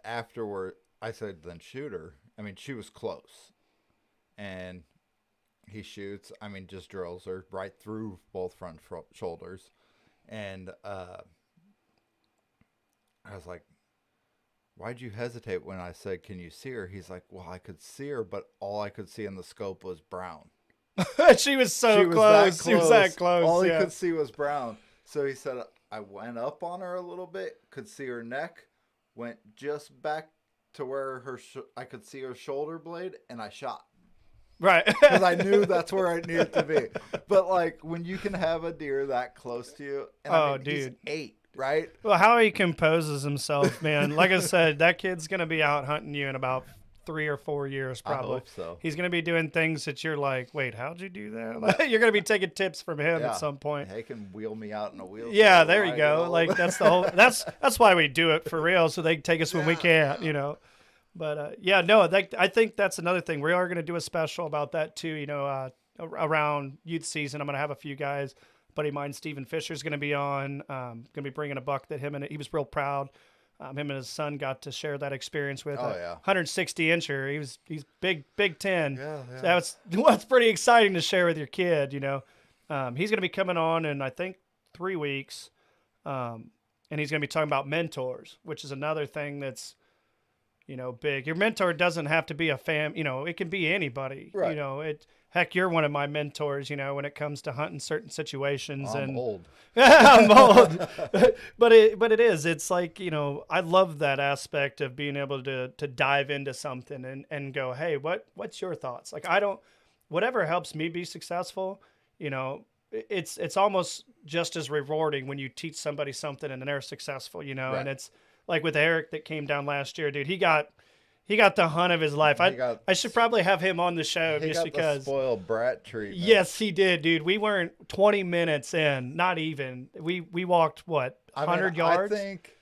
Afterward, I said, "Then shoot her." I mean, she was close. And he shoots, just drills her right through both front shoulders. And I was like, "Why'd you hesitate when I said, 'Can you see her?'" He's like, "Well, I could see her, but all I could see in the scope was brown." She was so close. She was that close. All he could see was brown. So he said, I went up on her a little bit, could see her neck, went just back to where I could see her shoulder blade, and I shot. Right. Because I knew that's where I needed to be. But, like, when you can have a deer that close to you, and dude. He's 8, right? Well, how he composes himself, man. Like I said, that kid's going to be out hunting you in about 3 or 4 years, probably. I hope so. He's going to be doing things that you're like, wait, how'd you do that? You're going to be taking tips from him at some point. He can wheel me out in a wheelchair. Yeah, there you go. Like that's the whole. That's why we do it for real, so they can take us when we can't, But I think that's another thing. We are going to do a special about that too. Around youth season, I'm going to have a few guys. Buddy of mine, Stephen Fisher's going to be on. Going to be bringing a buck that he was real proud. Him and his son got to share that experience with. 160 incher. He's big 10. Yeah. So that's pretty exciting to share with your kid. He's going to be coming on in I think 3 weeks, and he's going to be talking about mentors, which is another thing that's big. Your mentor doesn't have to be a it can be anybody. Right. Heck, you're one of my mentors, when it comes to hunting certain situations. I'm old. I'm old. but it is. It's like, I love that aspect of being able to dive into something and go, hey, what's your thoughts? Like, whatever helps me be successful, it's almost just as rewarding when you teach somebody something and they're successful, Right. And it's like with Eric that came down last year, dude, he got the hunt of his life. I should probably have him on the show just because. The spoiled brat treatment. Yes, he did, dude. We weren't 20 minutes in, not even. We walked, 100 yards? I think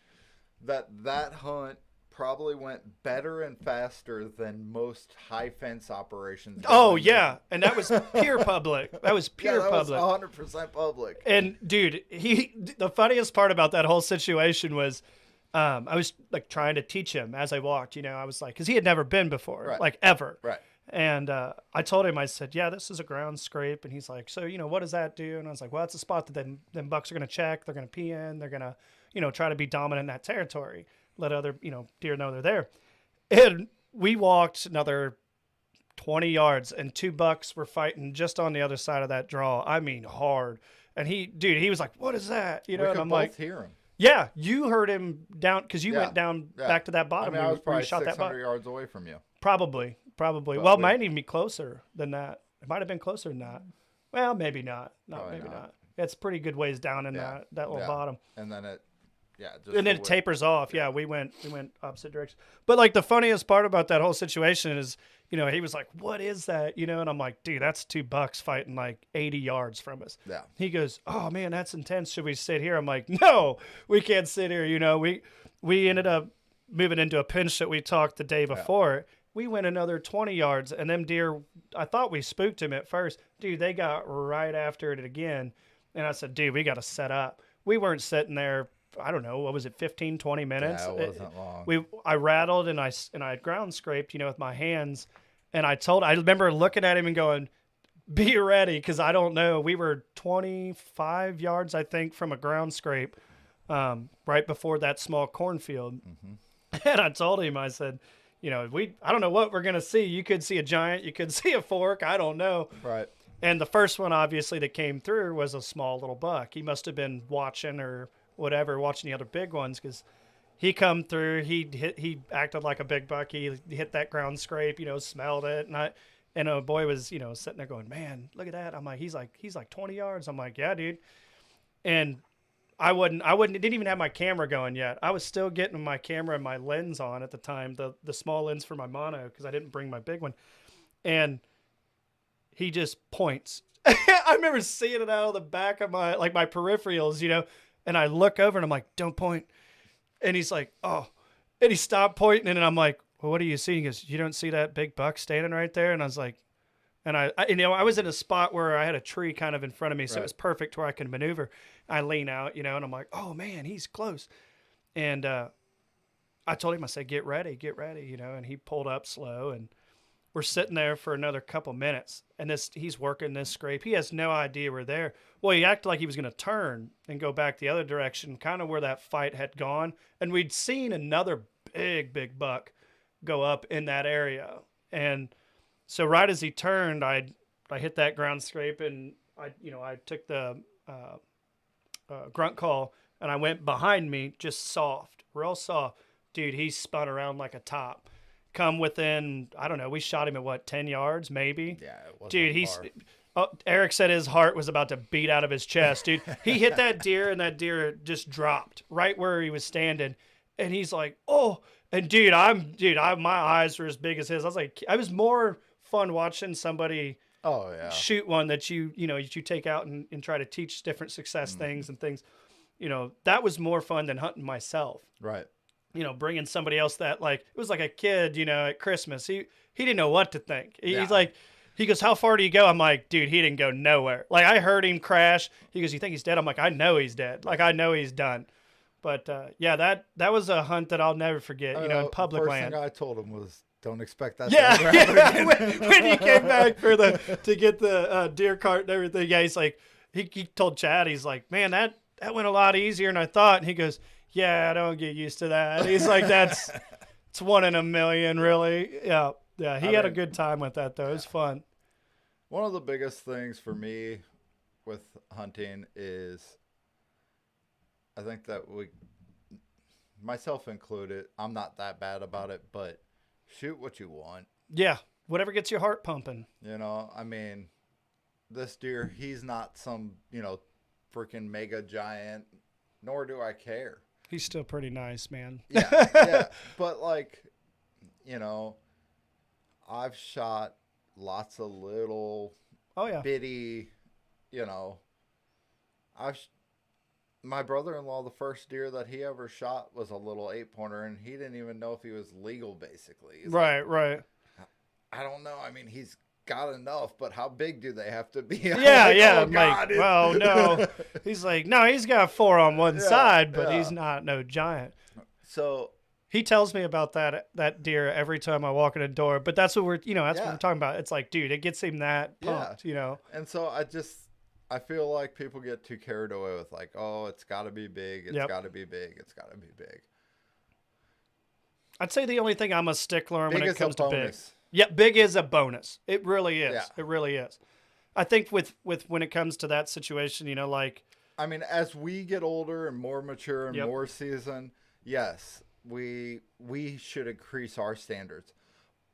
that hunt probably went better and faster than most high fence operations. Oh, yeah. And that was pure public. That was pure public. Was 100% public. And, dude, the funniest part about that whole situation was, I was like trying to teach him as I walked, I was like, cause he had never been before, right. Like ever. Right. And, I told him, I said, yeah, this is a ground scrape. And he's like, so, what does that do? And I was like, well, it's a spot that them bucks are going to check. They're going to pee in. They're going to, try to be dominant in that territory. Let other, deer know they're there. And we walked another 20 yards and 2 bucks were fighting just on the other side of that draw. I mean, hard. And he was like, what is that? And I'm like, hear him. Yeah, you heard him down because you went down back to that bottom. I was probably shot 600 yards away from you. Probably. Well, it might even be closer than that. It might have been closer than that. Well, maybe not. Maybe not. It's pretty good ways down in that little bottom. And then it Yeah, just and then it tapers off. Yeah, we went opposite directions. But like the funniest part about that whole situation is, you know, he was like, "What is that?" You know, and I'm like, "Dude, that's 2 bucks fighting like 80 yards from us." Yeah. He goes, "Oh man, that's intense. Should we sit here?" I'm like, "No, we can't sit here." You know, we ended up moving into a pinch that we talked the day before. We went another 20 yards, and them deer, I thought we spooked him at first. Dude, they got right after it again. And I said, dude, we got to set up. We weren't sitting there, I don't know, what was it, 15, 20 minutes? Yeah, it wasn't long. I rattled and I ground scraped, you know, with my hands. And I remember looking at him and going, be ready, because I don't know. We were 25 yards, I think, from a ground scrape right before that small cornfield. Mm-hmm. And I told him, I said, you know, I don't know what we're going to see. You could see a giant. You could see a fork. I don't know. Right. And the first one, obviously, that came through was a small little buck. He must have been watching or whatever, watching the other big ones, because he come through. He acted like a big buck. He hit that ground scrape, you know, smelled it. And a boy was, you know, sitting there going, man, look at that. I'm like, he's like 20 yards. I'm like, yeah, dude. And I didn't even have my camera going yet. I was still getting my camera and my lens on at the time, the small lens for my mono, because I didn't bring my big one. And he just points. I remember seeing it out of the back of my peripherals, you know, and I look over and I'm like, don't point. And he's like, oh, and he stopped pointing. And I'm like, well, what do you see? He goes, you don't see that big buck standing right there? And I was like, and I you know, I was in a spot where I had a tree kind of in front of me, so It was perfect where I could maneuver. I lean out, you know, and I'm like, oh man, he's close. And I told him, I said, get ready, you know, and he pulled up slow, and we're sitting there for another couple minutes, and he's working this scrape. He has no idea we're there. Well, he acted like he was going to turn and go back the other direction, kind of where that fight had gone. And we'd seen another big buck go up in that area. And so right as he turned, I hit that ground scrape, and I took the grunt call, and I went behind me, just soft, real soft. Dude, he spun around like a top. Come within, I don't know, we shot him at 10 yards, maybe? Yeah, it wasn't dude, far. Eric said his heart was about to beat out of his chest, dude. He hit that deer, and that deer just dropped right where he was standing. And he's like, oh, and my eyes were as big as his. I was like, I was more fun watching somebody shoot one that you take out and try to teach different success things and things. You know, that was more fun than hunting myself. Right. You know, bringing somebody else that, like, it was like a kid, you know, at Christmas. He didn't know what to think. He's like, he goes, how far do you go? I'm like, dude, he didn't go nowhere. Like, I heard him crash. He goes, you think he's dead? I'm like, I know he's dead. Like, I know he's done. But, that was a hunt that I'll never forget, you know, in public land. The first thing I told him was, don't expect that to ever happen again. when he came back to get the deer cart and everything, yeah, he's like, he told Chad, he's like, man, that went a lot easier than I thought. And he goes, yeah, I don't get used to that. He's like, it's 1 in a million, really. Yeah. Yeah. He had a good time with that, though. It was fun. One of the biggest things for me with hunting is, I think that myself included, I'm not that bad about it, but shoot what you want. Yeah. Whatever gets your heart pumping. You know, I mean, this deer, he's not some, you know, freaking mega giant, nor do I care. He's still pretty nice, man. Yeah. But, like, you know, I've shot lots of little bitty, you know, my brother-in-law, the first deer that he ever shot was a little 8-pointer, and he didn't even know if he was legal, basically. Right. I don't know. I mean, he's got enough, but how big do they have to be? Yeah. Oh, like, well, no. He's like, no, he's got 4 on one side, but he's not no giant. So he tells me about that deer every time I walk in the door. But that's what we're what we're talking about. It's like, dude, it gets him that pumped, you know. And so I feel like people get too carried away with, like, oh, it's got to be big. It's got to be big. It's got to be big. I'd say the only thing I'm a stickler on when it comes to big. Bonus. Yeah, big is a bonus. It really is. Yeah. It really is. I think with when it comes to that situation, you know, like, I mean, as we get older and more mature and more seasoned, yes, we should increase our standards.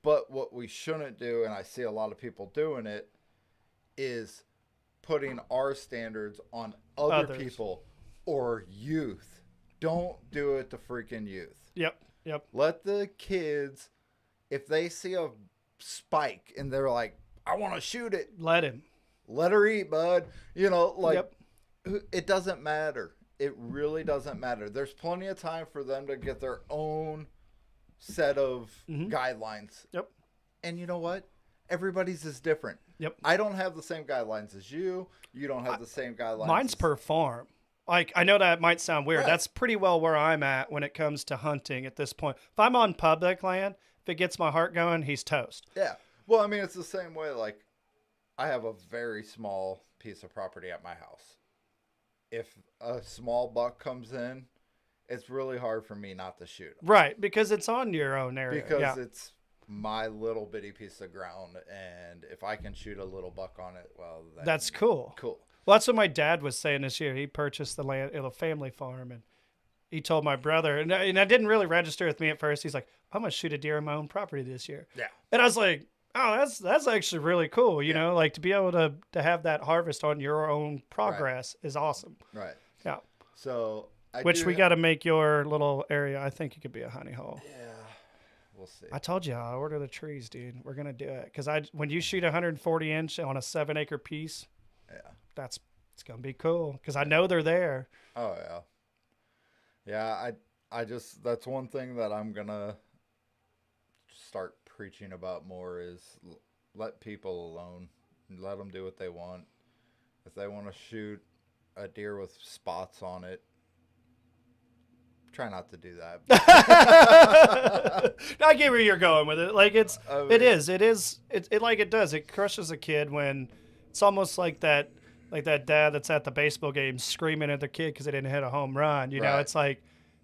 But what we shouldn't do, and I see a lot of people doing it, is putting our standards on other people or youth. don't do it to freaking youth. Yep. Yep. Let the kids, if they see a spike and they're like, I want to shoot it, Let him. let her eat, bud. You know, like, Yep. it doesn't matter. It really doesn't matter. There's plenty of time for them to get their own set of guidelines. Yep. And you know what? Everybody's is different. Yep. I don't have the same guidelines as you. You don't have the same guidelines. Mine's per farm. Like, I know that might sound weird. Right. That's pretty well where I'm at when it comes to hunting at this point. If I'm on public land, if it gets my heart going, he's toast. Yeah. Well, I mean, it's the same way. Like, I have a very small piece of property at my house. If a small buck comes in, it's really hard for me not to shoot him. Right, because it's on your own area. Because it's my little bitty piece of ground, and if I can shoot a little buck on it, well, that's cool. Cool. Well, that's what my dad was saying this year. He purchased the land, a family farm, and he told my brother, and I didn't really register with me at first. He's like, I'm going to shoot a deer on my own property this year. Yeah. And I was like, oh, that's actually really cool. You know, like to be able to have that harvest on your own progress is awesome. Right. Yeah. So, Which we got to make your little area. I think it could be a honey hole. Yeah. We'll see. I told you, I'll order the trees, dude. We're going to do it. Because when you shoot 140 inch on a 7-acre piece, it's going to be cool. Because I know they're there. Oh, yeah. Yeah, I just, that's one thing that I'm going to start preaching about more is let people alone. Let them do what they want. If they want to shoot a deer with spots on it, try not to do that. I get where you're going with it. Like it does. It crushes a kid when it's almost like that dad that's at the baseball game screaming at their kid because they didn't hit a home run. You know, it's like,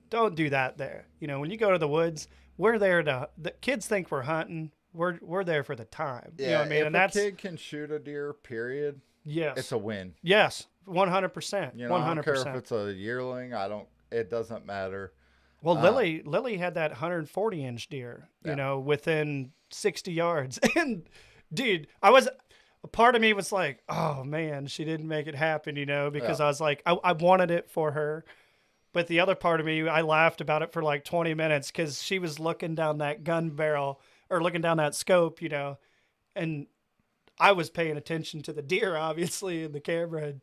don't do that there. You know, when you go to the woods, we're there the kids think we're hunting. We're there for the time. Yeah, you know what I mean? If and a kid can shoot a deer, period, yes, it's a win. Yes, 100%. You know, 100%. I don't care if it's a yearling. It doesn't matter. Well, Lily had that 140 inch deer, you know, within 60 yards. And dude, a part of me was like, oh man, she didn't make it happen, you know, because I was like, I wanted it for her. But the other part of me, I laughed about it for like 20 minutes because she was looking down that gun barrel or looking down that scope, you know, and I was paying attention to the deer, obviously, in the camera. And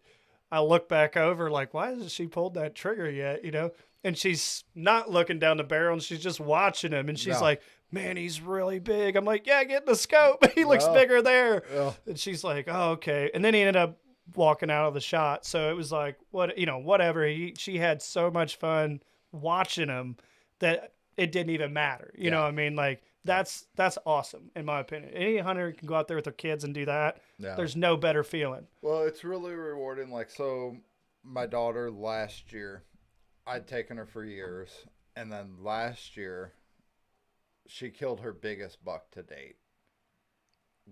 I look back over like, why hasn't she pulled that trigger yet, you know? And she's not looking down the barrel and she's just watching him. And she's like, man, he's really big. I'm like, yeah, get in the scope. He looks bigger there. Yeah. And she's like, oh, okay. And then he ended up walking out of the shot. So it was like, whatever. She had so much fun watching him that it didn't even matter. You know what I mean? Like, that's awesome, in my opinion. Any hunter can go out there with their kids and do that. Yeah. There's no better feeling. Well, it's really rewarding. Like, so my daughter last year, I'd taken her for years. And then last year, she killed her biggest buck to date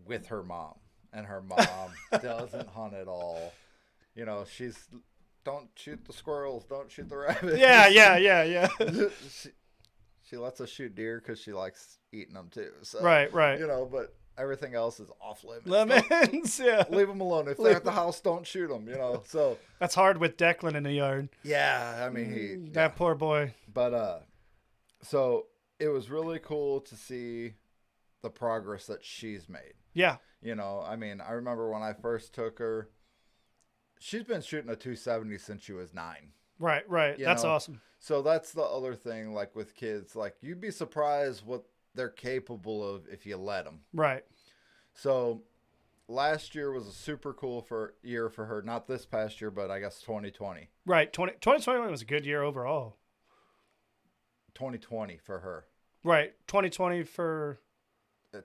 with her mom. And her mom doesn't hunt at all. You know, don't shoot the squirrels, don't shoot the rabbits. Yeah. She lets us shoot deer because she likes eating them too. So, right. You know, but everything else is off limits. Lemons, leave them alone. If they're at the house, don't shoot them. You know, so that's hard with Declan in the yard. Yeah, I mean that poor boy. But so it was really cool to see the progress that she's made. Yeah. You know, I mean, I remember when I first took her. She's been shooting a 270 since she was 9. Right. That's awesome. So that's the other thing, like with kids, like you'd be surprised what they're capable of if you let them. Right. So last year was a super cool year for her. Not this past year, but I guess 2020. Right. 2021 was a good year overall. 2020 for her. Right. 2020 for...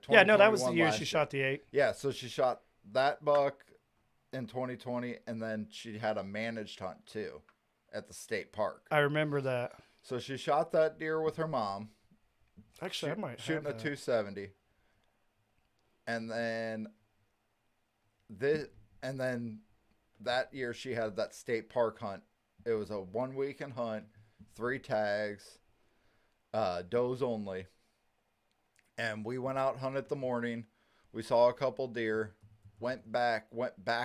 Yeah, no, that was the year she shot the 8. Yeah, so she shot that buck in 2020, and then she had a managed hunt too at the state park. I remember that. So she shot that deer with her mom. Actually, I might shooting a 270. And then that year she had that state park hunt. It was a 1 weekend hunt, 3 tags, does only. And we went out, hunted the morning. We saw a couple deer, went back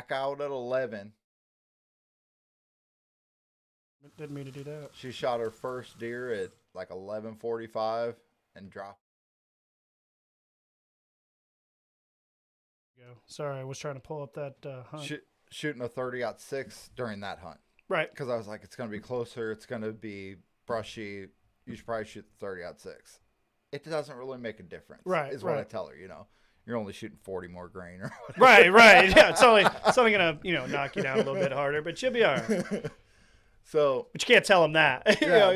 out at 11. Didn't mean to do that. She shot her first deer at like 11:45 and dropped. Go. Sorry, I was trying to pull up that hunt. Shooting a 30-06 during that hunt. Right. Because I was like, it's going to be closer. It's going to be brushy. You should probably shoot the 30-06. It doesn't really make a difference. Right. Is what I tell her, you know. You're only shooting 40 more grain or whatever. Right. Yeah, it's only going to, knock you down a little bit harder, but you'll be all right. So, but you can't tell them that. Yeah,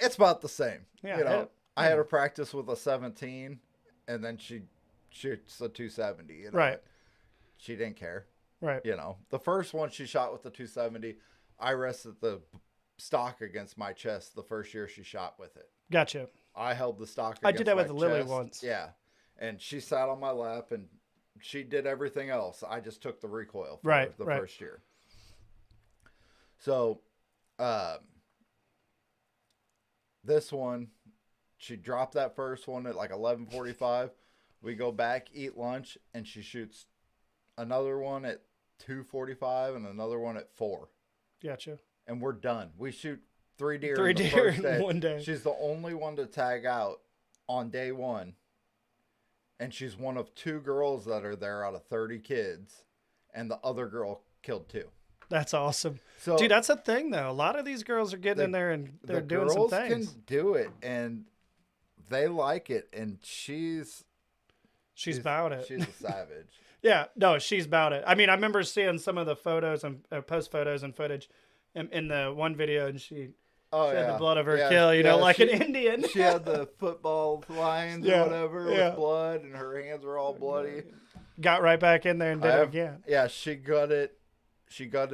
it's about the same. Yeah. I had her practice with a 17, and then she shoots a 270. Right. She didn't care. Right. The first one she shot with the 270, I rested the stock against my chest the first year she shot with it. Gotcha. I held the stock against I did that with my Lily chest. once. Yeah. And she sat on my lap, and she did everything else. I just took the recoil for the first year. So, this one, she dropped that first one at like 11:45. We go back, eat lunch, and she shoots another one at 2:45 and another one at 4. Gotcha. And we're done. We shoot 3 deer in one day. She's the only one to tag out on day 1. And she's one of 2 girls that are there out of 30 kids. And the other girl killed 2. That's awesome. So, dude, that's a thing, though. A lot of these girls are getting in there and they're doing some things. The girls can do it, and they like it. And she's about it. She's a savage. Yeah, no, she's about it. I mean, I remember seeing some of the photos and post photos and footage in the one video, and she had the blood of her kill, like an Indian. She had the football lines or whatever with blood, and her hands were all bloody. Got right back in there and did it again. Yeah, she gutted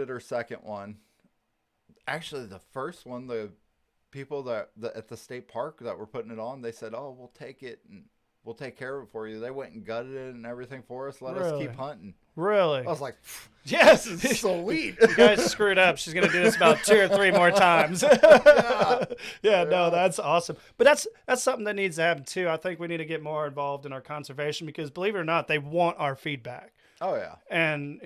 her second one. Actually, the first one, the people that at the state park that were putting it on, they said, "Oh, we'll take it and we'll take care of it for you." They went and gutted it and everything for us. Let us keep hunting. Really? I was like, yes, sweet. You guys screwed up. She's gonna do this about 2 or 3 more times. No, that's awesome. But that's something that needs to happen too. I think we need to get more involved in our conservation because, believe it or not, they want our feedback. Oh yeah. And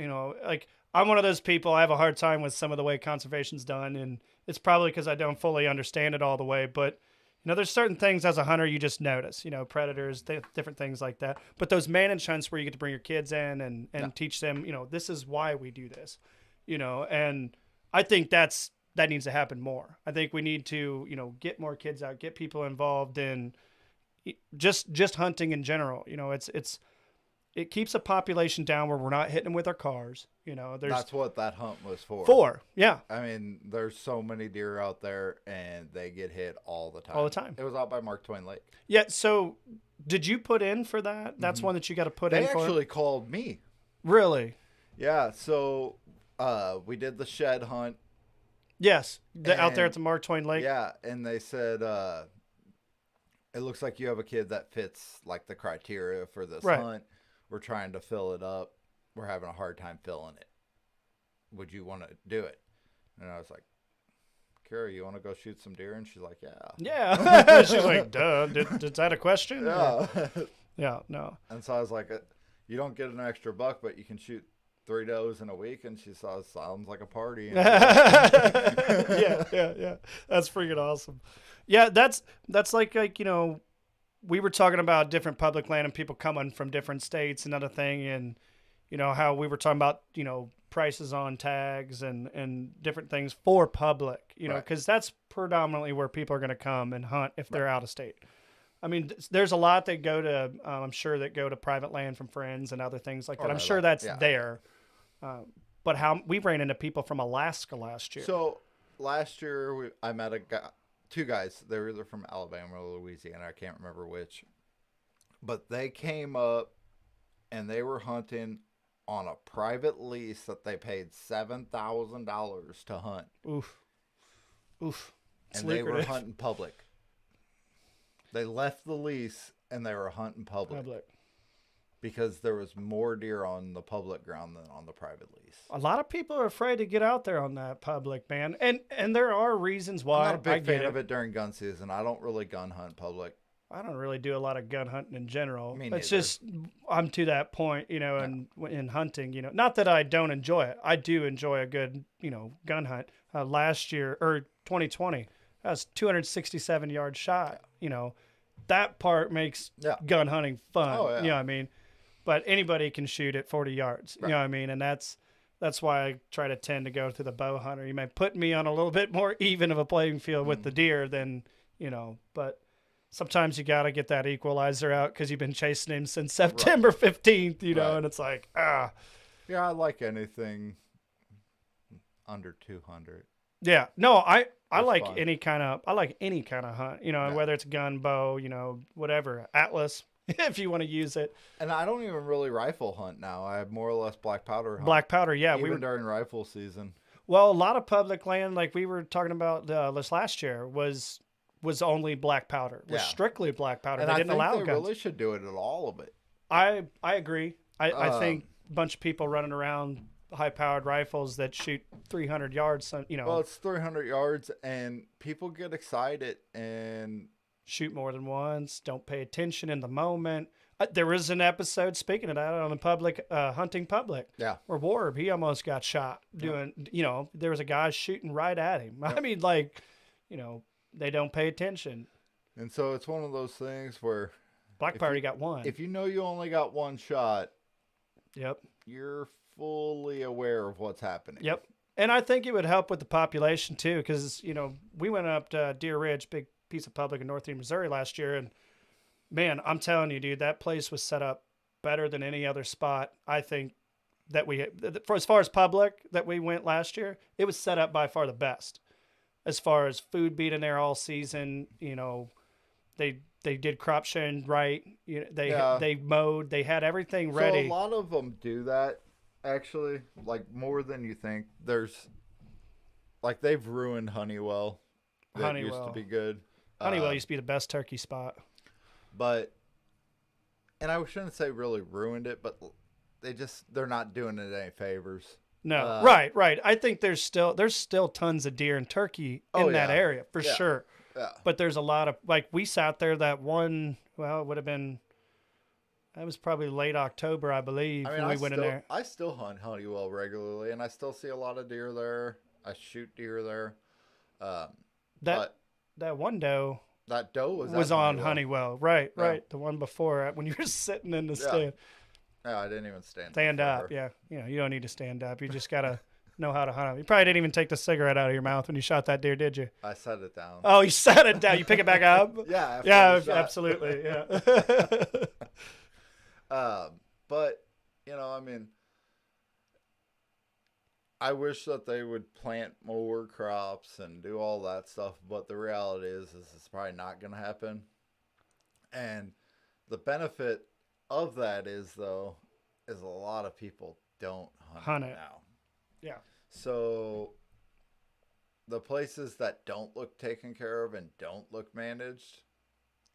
like I'm one of those people. I have a hard time with some of the way conservation's done, and it's probably because I don't fully understand it all the way. But there's certain things as a hunter you just notice, predators, different things like that. But those managed hunts where you get to bring your kids in and teach them, this is why we do this, and I think that needs to happen more. I think we need to, get more kids out, get people involved in just hunting in general. It keeps the population down where we're not hitting them with our cars. That's what that hunt was for. Yeah. I mean, there's so many deer out there, and they get hit all the time. All the time. It was out by Mark Twain Lake. Yeah. So, did you put in for that? That's one that you got to put in for. They actually called me. Really? Yeah. So, we did the shed hunt. Yes, out there at the Mark Twain Lake. Yeah, and they said, it looks like you have a kid that fits like the criteria for this hunt. We're trying to fill it up. We're having a hard time filling it. Would you want to do it? And I was like, Kara, you want to go shoot some deer? And she's like, yeah. Yeah. She's like, duh. Is that a question? Yeah. Yeah, no. And so I was like, you don't get an extra buck, but you can shoot 3 does in a week. And she saw, sounds like a party. Yeah. That's freaking awesome. Yeah, that's like we were talking about different public land and people coming from different states, another thing, and how we were talking about prices on tags and different things for public, because that's predominantly where people are going to come and hunt if they're out of state. I mean, there's a lot that go to I'm sure that go to private land from friends and other things like that. I'm sure that's there. But how we ran into people from Alaska last year. So last year I met a guy. 2 guys. They were either from Alabama or Louisiana. I can't remember which. But they came up and they were hunting on a private lease that they paid $7,000 to hunt. Oof. And they were hunting public. They left the lease and they were hunting public. Because there was more deer on the public ground than on the private lease. A lot of people are afraid to get out there on that public, man. And there are reasons why. I'm not a big fan of it during gun season. I don't really gun hunt public. I don't really do a lot of gun hunting in general. Me It's neither. just I'm to that point, in hunting, not that I don't enjoy it. I do enjoy a good, gun hunt. Last year or 2020, that was 267-yard shot. That part makes Yeah. gun hunting fun. Oh, yeah. You know what I mean? But anybody can shoot at 40 yards. Right. You know what I mean? And that's why I try to tend to go to the bow hunter. You may put me on a little bit more even of a playing field with the deer than, but sometimes you got to get that equalizer out because you've been chasing him since September 15th, Right. and it's like, ah. Yeah, I like anything under 200. Yeah. No, I It's like fun. any kind of hunt, whether it's gun, bow, whatever, Atlas, if you want to use it. And I don't even really rifle hunt now. I have more or less black powder hunt. Black powder, yeah. Even during rifle season. Well, a lot of public land, like we were talking about this last year, was only black powder. Was Yeah. strictly black powder. And They I didn't think allow they guns. really should do it at all of it. I agree. I think a bunch of people running around high-powered rifles that shoot 300 yards, Well, it's 300 yards, and people get excited, and shoot more than once, don't pay attention in the moment. There was an episode, speaking of that, on the public, hunting public, yeah. where Warb, he almost got shot doing, there was a guy shooting right at him. I mean, like, they don't pay attention. And so it's one of those things where Black If powder, you- you got one. if you know you only got one shot, Yep. you're fully aware of what's happening. Yep. And I think it would help with the population too, because, we went up to Deer Ridge, big piece of public in Northeast Missouri last year. And man, I'm telling you, dude, that place was set up better than any other spot. I think that for as far as public that we went last year, it was set up by far the best. As far as food being in there all season, they did crop sharing right. They mowed. They had everything ready. So a lot of them do that, actually, like more than you think. They've ruined Honeywell. That used to Honeywell. be good. Honeywell used to be the best turkey spot. And I shouldn't say really ruined it, but they're not doing it any favors. No, right. I think there's still tons of deer and turkey in that yeah. area for Yeah. sure. Yeah. But there's a lot of, like, we sat there that one. Well, it would have been. That was probably late October, I believe, I mean, when we went in there. I still hunt Honeywell regularly, and I still see a lot of deer there. I shoot deer there. But That one doe that doe was was at on Honeywell. Right. The one before it, when you were sitting in the stand. Yeah, I didn't even stand Up, yeah. You don't need to stand up. You just gotta know how to hunt 'em. You probably didn't even take the cigarette out of your mouth when you shot that deer, did you? I set it down. Oh, you set it down. You pick it back up? Yeah. after Yeah, the shot. absolutely. Yeah. But I mean, I wish that they would plant more crops and do all that stuff, but the reality is it's probably not going to happen. And the benefit of that is a lot of people don't hunt it now. Yeah. So the places that don't look taken care of and don't look managed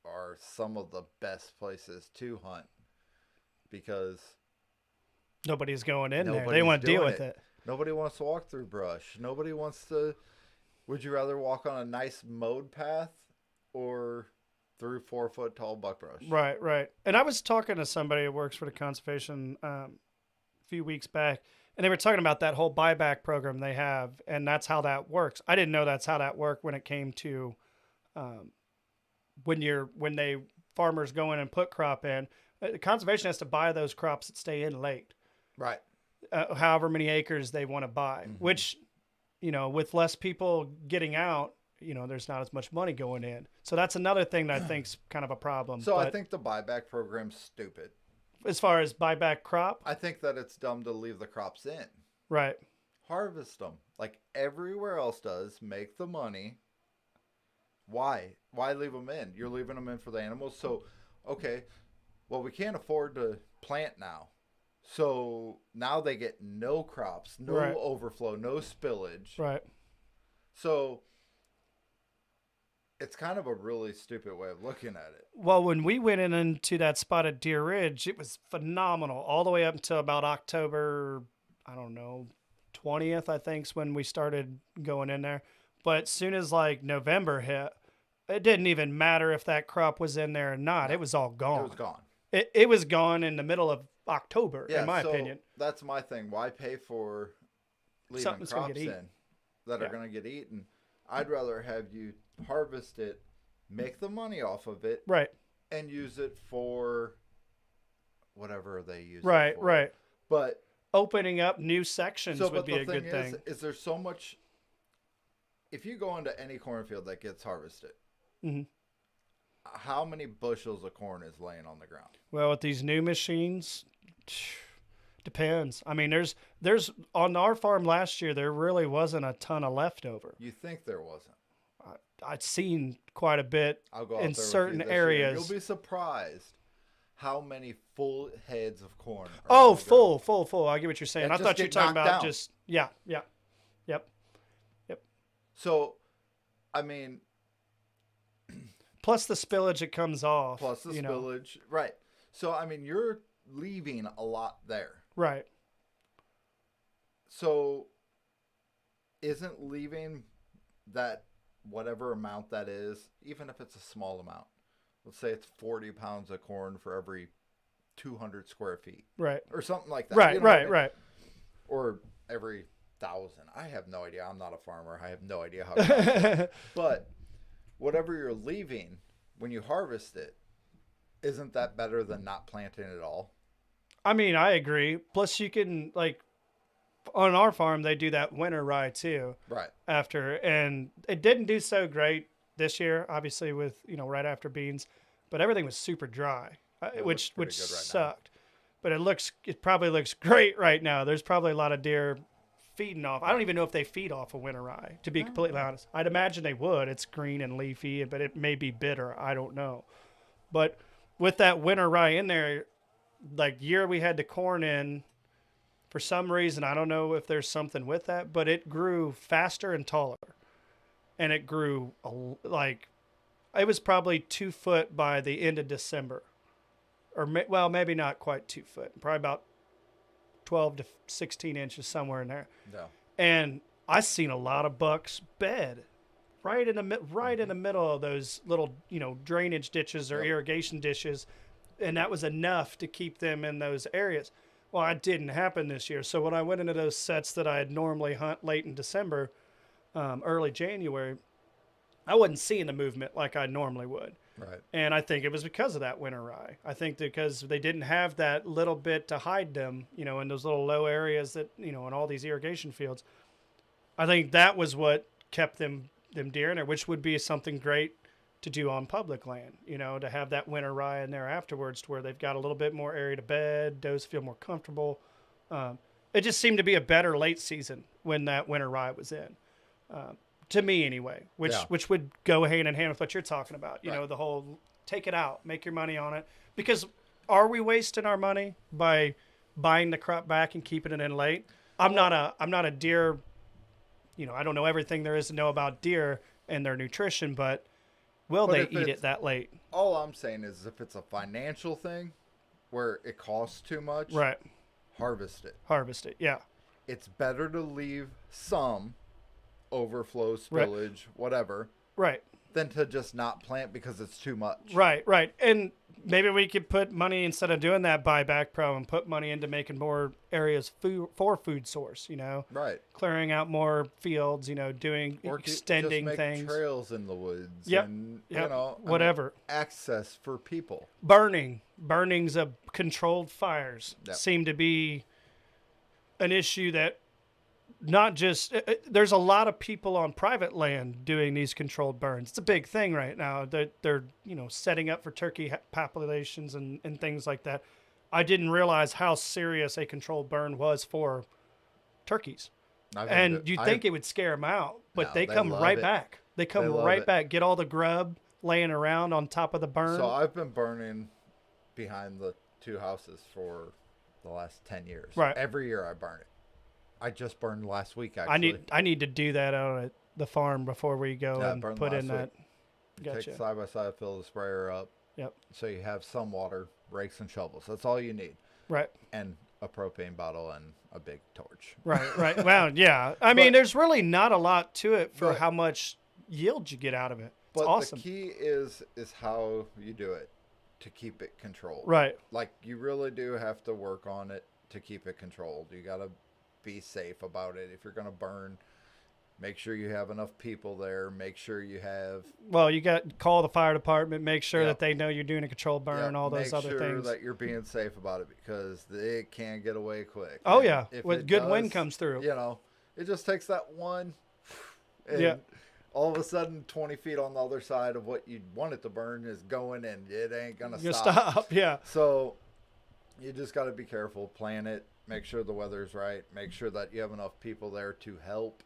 are some of the best places to hunt, because Nobody's going in there. They Nobody's want to deal doing with it. nobody wants to walk through brush. Nobody wants to. Would you rather walk on a nice mowed path or through 4-foot tall buckbrush? Right. And I was talking to somebody who works for the conservation a few weeks back, and they were talking about that whole buyback program they have, and that's how that works. I didn't know that's how that worked when it came to when farmers go in and put crop in. Conservation has to buy those crops that stay in late. Right. However many acres they want to buy, which, with less people getting out, there's not as much money going in. So that's another thing that I think's kind of a problem. So but I think the buyback program's stupid. as far as buyback crop, I think that it's dumb to leave the crops in. right. Harvest them like everywhere else does. Make the money. Why leave them in? You're leaving them in for the animals. So, okay, well, we can't afford to plant now. So now they get no crops, no Right. overflow, no spillage. Right. So it's kind of a really stupid way of looking at it. Well, when we went into that spot at Deer Ridge, it was phenomenal all the way up until about October, 20th, I think, is when we started going in there. But as soon as like November hit, it didn't even matter if that crop was in there or not. No, It was all gone. It was gone. It was gone in the middle of October, Yeah, in my so opinion. that's my thing. Why pay for leaving Something's gonna crops get in that Yeah. are going to get eaten? I'd rather have you harvest it, make the money off of it, Right, and use it for whatever they use right, it for. right. But Opening up new sections would but be the a good thing thing. is there so much? If you go into any cornfield that gets harvested, hmm how many bushels of corn is laying on the ground? Well, with these new machines, depends. I mean, there's on our farm last year, there really wasn't a ton of leftover. You think there wasn't? I'd seen quite a bit I'll go out in there with certain you this year, and areas. You'll be surprised how many full heads of corn. Are Oh, on the ground. full. I get what you're saying. And I just thought you were get talking knocked about down. just yep. So, I mean, Plus the spillage it comes off. plus the you know. spillage, right? So, I mean, you're leaving a lot there. Right. So, isn't leaving that whatever amount that is, even if it's a small amount, let's say it's 40 pounds of corn for every 200 square feet Right. or something like that. Right. you know what I Right. mean? Right. Or every 1,000. I have no idea. I'm not a farmer. I have no idea how to Right. But whatever you're leaving when you harvest it, isn't that better than not planting at all? I mean, I agree. Plus, you can like on our farm they do that winter rye too. Right. After, and it didn't do so great this year, obviously with right after beans, but everything was super dry, It which looks pretty good right now. sucked. But it probably looks great right now. There's probably a lot of deer feeding off. I don't even know if they feed off a winter rye, to be completely honest. I'd imagine they would. It's green and leafy, but it may be bitter. I don't know. But with that winter rye in there, like year we had the corn in, for some reason, I don't know if there's something with that, but it grew faster and taller. And it grew like, it was probably 2 foot by the end of December. Or, well, maybe not quite 2 foot, probably about 12 to 16 inches, somewhere in there. No. And I seen a lot of bucks bed right in the middle of those little drainage ditches or Yep. irrigation dishes, and that was enough to keep them in those areas. Well, it didn't happen this year. So when I went into those sets that I'd normally hunt late in December, early January, I wasn't seeing the movement like I normally would. Right. And I think it was because of that winter rye. I think because they didn't have that little bit to hide them, in those little low areas that, in all these irrigation fields. I think that was what kept them deer in there, which would be something great to do on public land, to have that winter rye in there afterwards to where they've got a little bit more area to bed, does feel more comfortable. It just seemed to be a better late season when that winter rye was in. To me anyway, which would go hand in hand with what you're talking about. Right. The whole take it out, make your money on it. Because are we wasting our money by buying the crop back and keeping it in late? I'm not a deer, I don't know everything there is to know about deer and their nutrition, but will they eat it that late? All I'm saying is if it's a financial thing where it costs too much, Right. harvest it. Harvest it. Yeah. It's better to leave some overflow, Right. spillage, whatever, Right. than to just not plant because it's too much. Right. And maybe we could put money, instead of doing that buyback program, put money into making more areas for food source, Right. clearing out more fields, doing, Or extending just make things. trails in the woods. Yep. And, Yep. I mean, Whatever. access for people. Burnings of controlled fires Yep. seem to be an issue that not just there's a lot of people on private land doing these controlled burns. It's a big thing right now. They're setting up for turkey populations and things like that. I didn't realize how serious a controlled burn was for turkeys. And you'd think it would scare them out, but No, they they come love right it. back. They come They love right it. back, get all the grub laying around on top of the burn. So I've been burning behind the two houses for the last 10 years. Right. Every year I burn it. I just burned last week, actually. I need to do that out at the farm before we go Yeah, I and burned put in last that. You Gotcha. take side by side, fill the sprayer up. Yep. So you have some water, rakes and shovels. That's all you need. Right. And a propane bottle and a big torch. Right. Well, yeah. I mean, there's really not a lot to it for But- how much yield you get out of it. But awesome. the key is how you do it to keep it controlled. Right. Like you really do have to work on it to keep it controlled. You got to be safe about it. If you're going to burn, make sure you have enough people there. Make sure you have. Well, you got call the fire department. Make sure Yep. that they know you're doing a controlled burn. All those other things. Make sure things. that you're being safe about it because it can get away quick. Oh And yeah, if with it good does, wind comes through. You know, it just takes that one. And Yeah. all of a sudden, 20 feet on the other side of what you want it to burn is going, and it ain't gonna You stop. stop. Yeah. So you just got to be careful, plan it, make sure the weather's right, make sure that you have enough people there to help,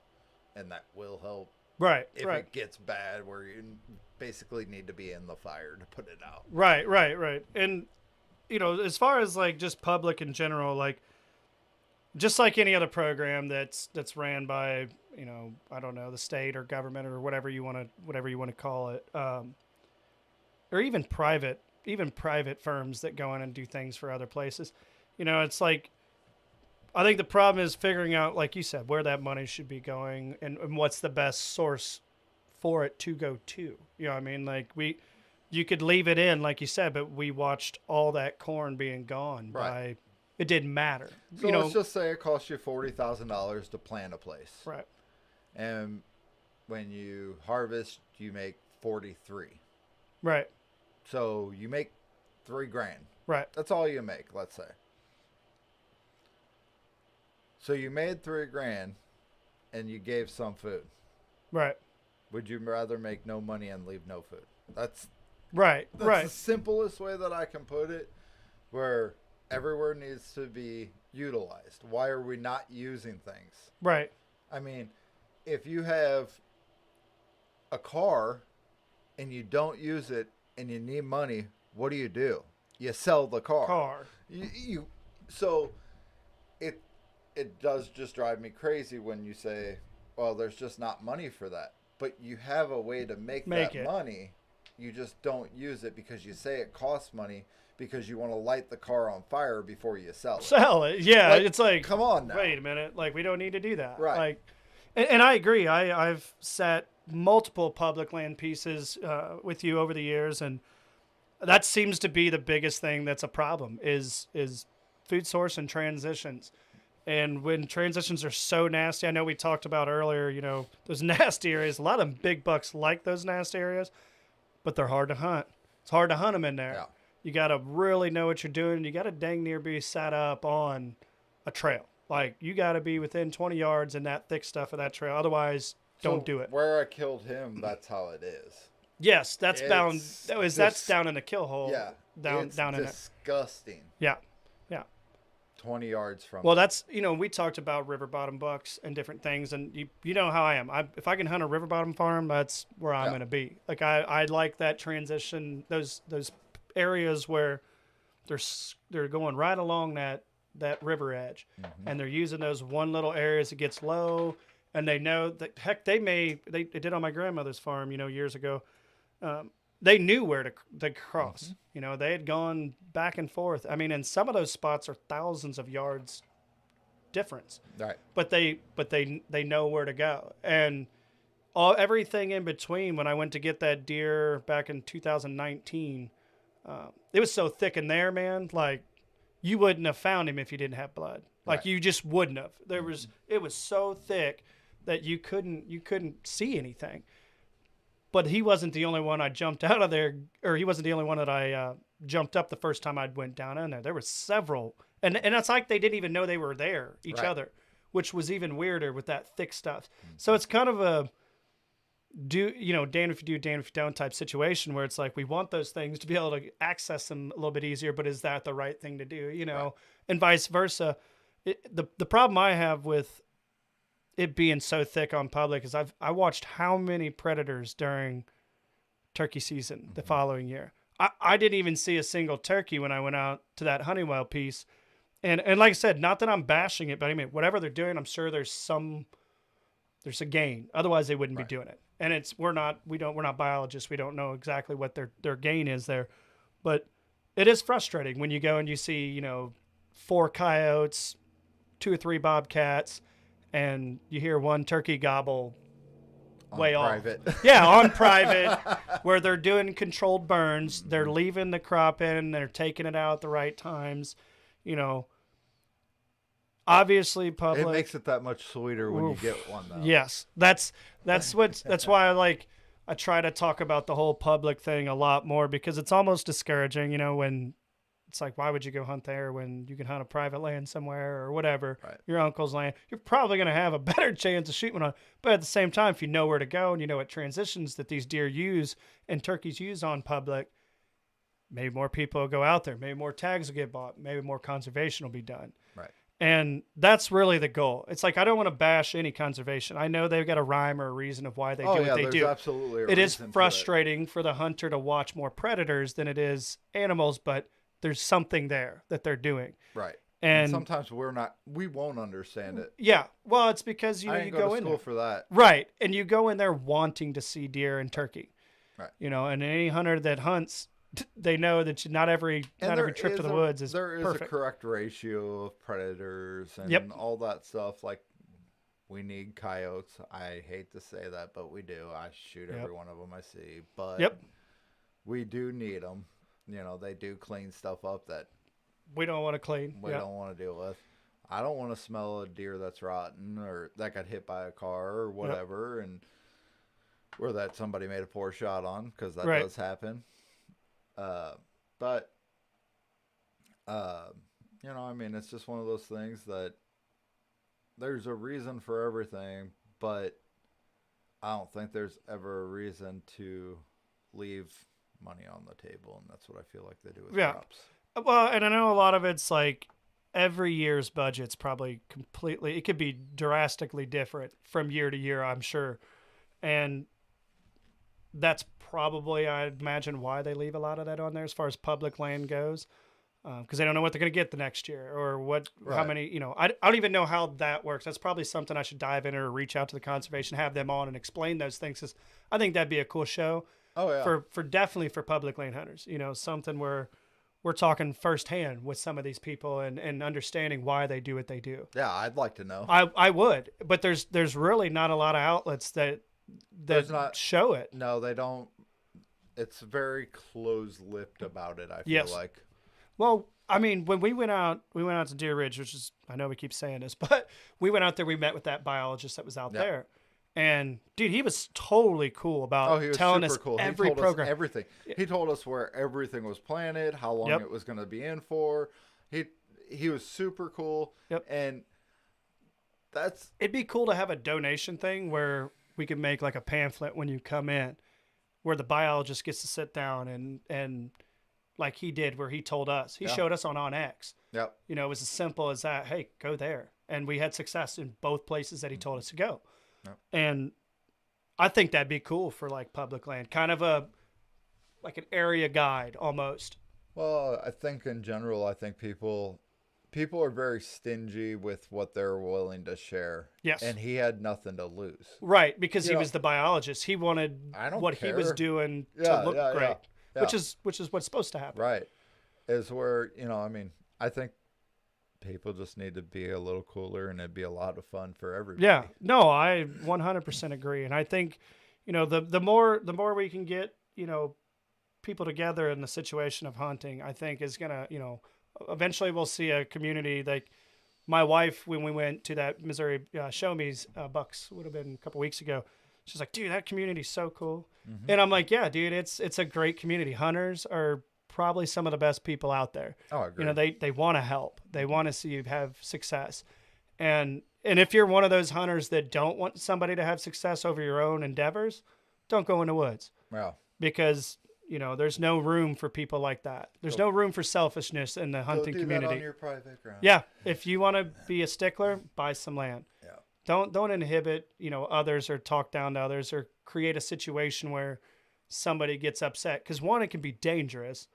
and that will help Right. if right. it gets bad where you basically need to be in the fire to put it out. Right. And, as far as like just public in general, like just like any other program that's ran by, I don't know, the state or government or whatever you want to call it, or even private firms that go in and do things for other places. It's like, I think the problem is figuring out, like you said, where that money should be going and what's the best source for it to go to. You know what I mean? Like you could leave it in, like you said, but we watched all that corn being gone Right. it didn't matter. So let's just say it costs you $40,000 to plant a place. Right. And when you harvest, you make 43. Right. So you make $3,000. Right. That's all you make, let's say. So you made $3,000 and you gave some food. Right. Would you rather make no money and leave no food? That's Right. the simplest way that I can put it, where everywhere needs to be utilized. Why are we not using things? Right. I mean, if you have a car and you don't use it and you need money, what do? You sell the car. So it does just drive me crazy when you say, well, there's just not money for that. But you have a way to make that money. You just don't use it because you say it costs money because you want to light the car on fire before you sell it. Yeah. Like, it's like, come on now. Wait a minute. Like, we don't need to do that. Right. Like, and I agree. I've sat multiple public land pieces with you over the years, and that seems to be the biggest thing that's a problem is food source and transitions. And when transitions are so nasty, I know we talked about earlier, those nasty areas, a lot of them big bucks like those nasty areas, but they're hard to hunt. It's hard to hunt them in there. Yeah. You got to really know what you're doing. You got to dang near be set up on a trail. Like, you got to be within 20 yards in that thick stuff of that trail. Otherwise, don't do it. Where I killed him, that's how it is. Yes, that's that's down in the kill hole. Yeah. Down it's in it. disgusting. Yeah. 20 yards from Well, that's, we talked about river bottom bucks and different things, and you know how I am. If I can hunt a river bottom farm, that's where I'm going to be. Like, I like that transition, those areas where they're going right along that river edge, and they're using those one little areas that gets low, and they know that, heck, they did on my grandmother's farm, years ago. They knew where to cross. They had gone back and forth. I mean, and some of those spots are thousands of yards difference. Right. But they know where to go. And everything in between, when I went to get that deer back in 2019, it was so thick in there, man. Like, you wouldn't have found him if you didn't have blood. Like, you just wouldn't have. It was so thick that you couldn't see anything. But he wasn't the only one I jumped out of there, or he wasn't the only one that I jumped up the first time I went down in there. There were several, and it's like they didn't even know they were there, each other, which was even weirder with that thick stuff. So it's kind of a damn if you do, damn if you don't type situation where it's like we want those things to be able to access them a little bit easier, but is that the right thing to do? And vice versa. The problem I have with it being so thick on public is I watched how many predators during turkey season the following year. I didn't even see a single turkey when I went out to that Honeywell piece. And like I said, not that I'm bashing it, but I mean, whatever they're doing, I'm sure there's a gain. Otherwise they wouldn't be doing it. And we're not biologists. We don't know exactly what their gain is there, but it is frustrating when you go and you see, 4 coyotes, 2 or 3 bobcats, and you hear one turkey gobble way off. Private. Yeah, on private, where they're doing controlled burns. They're leaving the crop in. They're taking it out at the right times. You know, obviously public. It makes it that much sweeter when you get one, though. Yes, that's why I try to talk about the whole public thing a lot more, because it's almost discouraging. You know, when it's like, why would you go hunt there when you can hunt a private land somewhere or whatever, Right. your uncle's land? You're probably going to have a better chance of shooting one on. But at the same time, if you know where to go and you know what transitions that these deer use and turkeys use on public, maybe more people will go out there. Maybe more tags will get bought. Maybe more conservation will be done. Right. And that's really the goal. It's like, I don't want to bash any conservation. I know they've got a rhyme or a reason of why they do what they there's do. Absolutely It is frustrating for the hunter to watch more predators than it is animals, but there's something there that they're doing. Right. And sometimes we won't understand it. yeah, well, it's because I you didn't go go to in school there. for that. Right. And you go in there wanting to see deer and turkey. Right. You know, and any hunter that hunts, they know that not every trip to the woods is there is perfect. a correct ratio of predators and Yep. all that stuff. Like, we need coyotes. I hate to say that, but we do. I shoot every one of them I see. But Yep. we do need them. You know, they do clean stuff up that We don't want to clean. we don't want to deal with. I don't want to smell a deer that's rotten or that got hit by a car or whatever, and or that somebody made a poor shot on, because that Right. does happen. But you know, I mean, it's just one of those things that there's a reason for everything, but I don't think there's ever a reason to leave money on the table, and that's what I feel like they do with crops. Well, and I know a lot of it's like every year's budget's probably completely, it could be drastically different from year to year, I'm sure. And that's probably, I'd imagine, why they leave a lot of that on there as far as public land goes. Because they don't know what they're going to get the next year, or how many, you know, I don't even know how that works. That's probably something I should dive in or reach out to the conservation, have them on and explain those things. 'Cause I think that'd be a cool show. Oh, yeah. For definitely for public land hunters, you know, something where we're talking firsthand with some of these people and understanding why they do what they do. Yeah, I'd like to know. I would, but there's really not a lot of outlets that show it. No, they don't. It's very close-lipped about it, I feel like. Well, I mean, when we went out to Deer Ridge, which is, I know we keep saying this, but we went out there, we met with that biologist that was out there. And dude, he was totally cool about telling us every program. Everything. He told us where everything was planted, how long it was going to be in for. He was super cool. Yep. And it'd be cool to have a donation thing where we could make like a pamphlet when you come in, where the biologist gets to sit down and like he did, where he told us, he showed us on X. Yep. You know, it was as simple as that. Hey, go there. And we had success in both places that he told us to go. Yep. And I think that'd be cool for like public land, kind of like an area guide almost. Well, I think in general, I think people are very stingy with what they're willing to share. Yes. And he had nothing to lose. Right. Because he was the biologist. He wanted what he was doing to look great. Yeah. Which is what's supposed to happen. Right. Is where, you know, I mean, I think people just need to be a little cooler, and it'd be a lot of fun for everybody. Yeah. No, I 100% agree. And I think, you know, the more we can get, you know, people together in the situation of hunting, I think is going to, you know, eventually we'll see a community like my wife, when we went to that Missouri show me's, Bucks would have been a couple weeks ago. She's like, dude, that community's so cool. Mm-hmm. And I'm like, yeah, dude, it's a great community. Hunters are probably some of the best people out there. Oh, I agree. You know, they want to help. They want to see you have success. And if you're one of those hunters that don't want somebody to have success over your own endeavors, don't go in the woods. Wow. Because, you know, there's no room for people like that. There's no room for selfishness in the hunting community. That on your private ground. Yeah. If you want to be a stickler, buy some land. Yeah. Don't inhibit, you know, others or talk down to others or create a situation where somebody gets upset. Because one, it can be dangerous.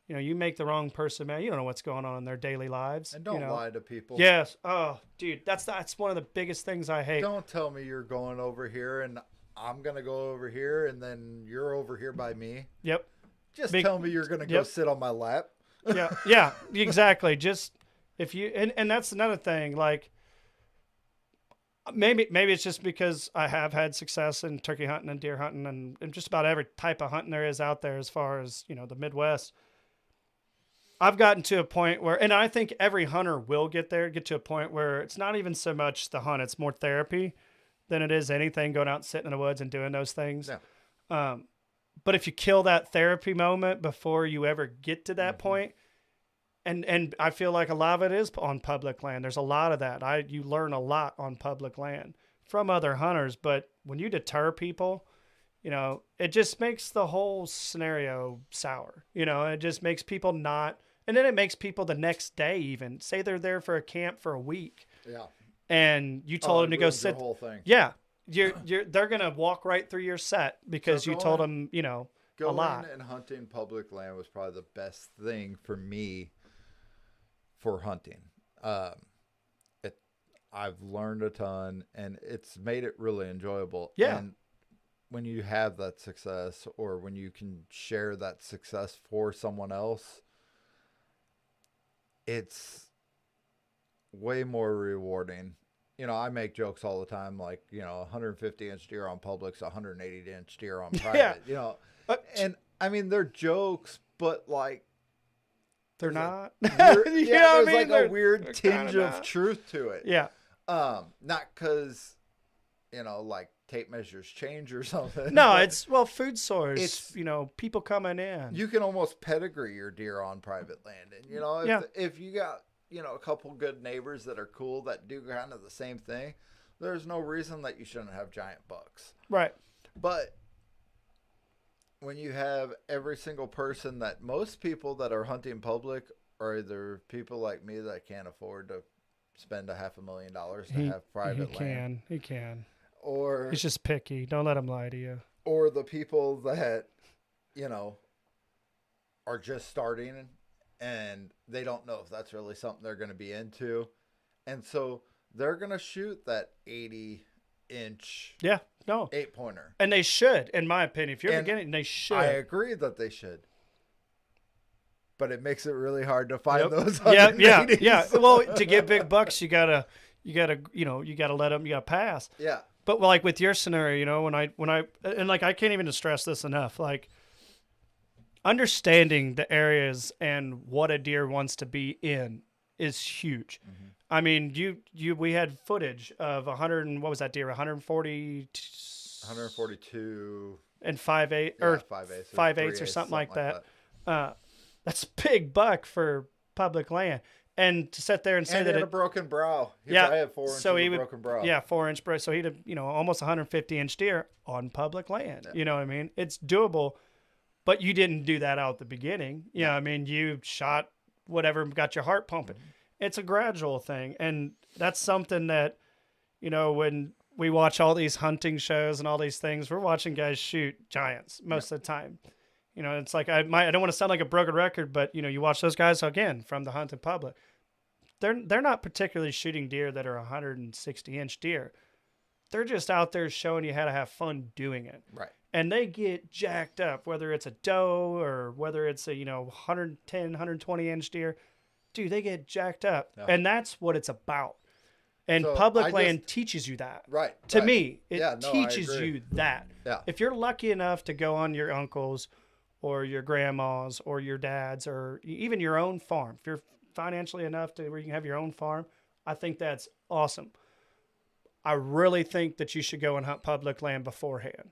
You know, you make the wrong person mad. You don't know what's going on in their daily lives. And don't lie to people. Yes. Oh, dude, that's one of the biggest things I hate. Don't tell me you're going over here and I'm going to go over here and then you're over here by me. Yep. Just tell me you're going to go sit on my lap. Yeah, exactly. Just if you, and that's another thing. Like, maybe it's just because I have had success in turkey hunting and deer hunting and just about every type of hunting there is out there as far as, the Midwest. I've gotten to a point where, and I think every hunter will get to a point where it's not even so much the hunt, it's more therapy than it is anything going out and sitting in the woods and doing those things. Yeah. But if you kill that therapy moment before you ever get to that point, and I feel like a lot of it is on public land. There's a lot of that. You learn a lot on public land from other hunters, but when you deter people, it just makes the whole scenario sour. It just makes people not, and then it makes people the next day even say they're there for a camp for a week. Yeah. And you told them to go sit. The whole thing. Yeah. They're going to walk right through your set because you told them, a lot. Going and hunting public land was probably the best thing for me for hunting. I've learned a ton and it's made it really enjoyable. Yeah. And when you have that success or when you can share that success for someone else, it's way more rewarding. I make jokes all the time, like, 150-inch deer on public's 180-inch deer on private, and I mean, they're jokes, but like, they're not. There's like a weird tinge of truth to it. Yeah. Not because, like tape measures change or something. No, it's food source. It's people coming in. You can almost pedigree your deer on private land, and if you got a couple good neighbors that are cool that do kind of the same thing, there's no reason that you shouldn't have giant bucks. Right. But when you have every single person that most people that are hunting public are either people like me that can't afford to spend $500,000 to have private land. He can. Or he's just picky. Don't let him lie to you. Or the people that, are just starting and they don't know if that's really something they're going to be into. And so they're going to shoot that 80-inch 8-pointer. And they should, in my opinion. If you're beginning, they should. I agree that they should. But it makes it really hard to find those. Yeah. Well, to get big bucks, you gotta let them, you gotta pass. Yeah. But like with your scenario, when I I can't even stress this enough, like understanding the areas and what a deer wants to be in is huge. Mm-hmm. I mean, we had footage of 100 and what was that deer? 142 and 5/8 or 5/8 or something like that. That's a big buck for public land. And to sit there and say that a broken brow. I had 4 inches of broken brow. Yeah, 4-inch brow. So he'd have, almost 150-inch deer on public land. Yeah. You know what I mean? It's doable, but you didn't do that out at the beginning. I mean, you shot whatever got your heart pumping. Mm-hmm. It's a gradual thing. And that's something that, when we watch all these hunting shows and all these things, we're watching guys shoot giants most of the time. It's like I don't want to sound like a broken record, but you watch those guys again from the hunting public. They're not particularly shooting deer that are 160-inch deer. They're just out there showing you how to have fun doing it. Right. And they get jacked up, whether it's a doe or whether it's a 110, 120-inch deer. Dude, they get jacked up, and that's what it's about. And so public land teaches you that. Right. To me, it teaches you that. Yeah. If you're lucky enough to go on your uncle's or your grandma's or your dad's or even your own farm, if you're financially enough to where you can have your own farm, I think that's awesome. I really think that you should go and hunt public land beforehand.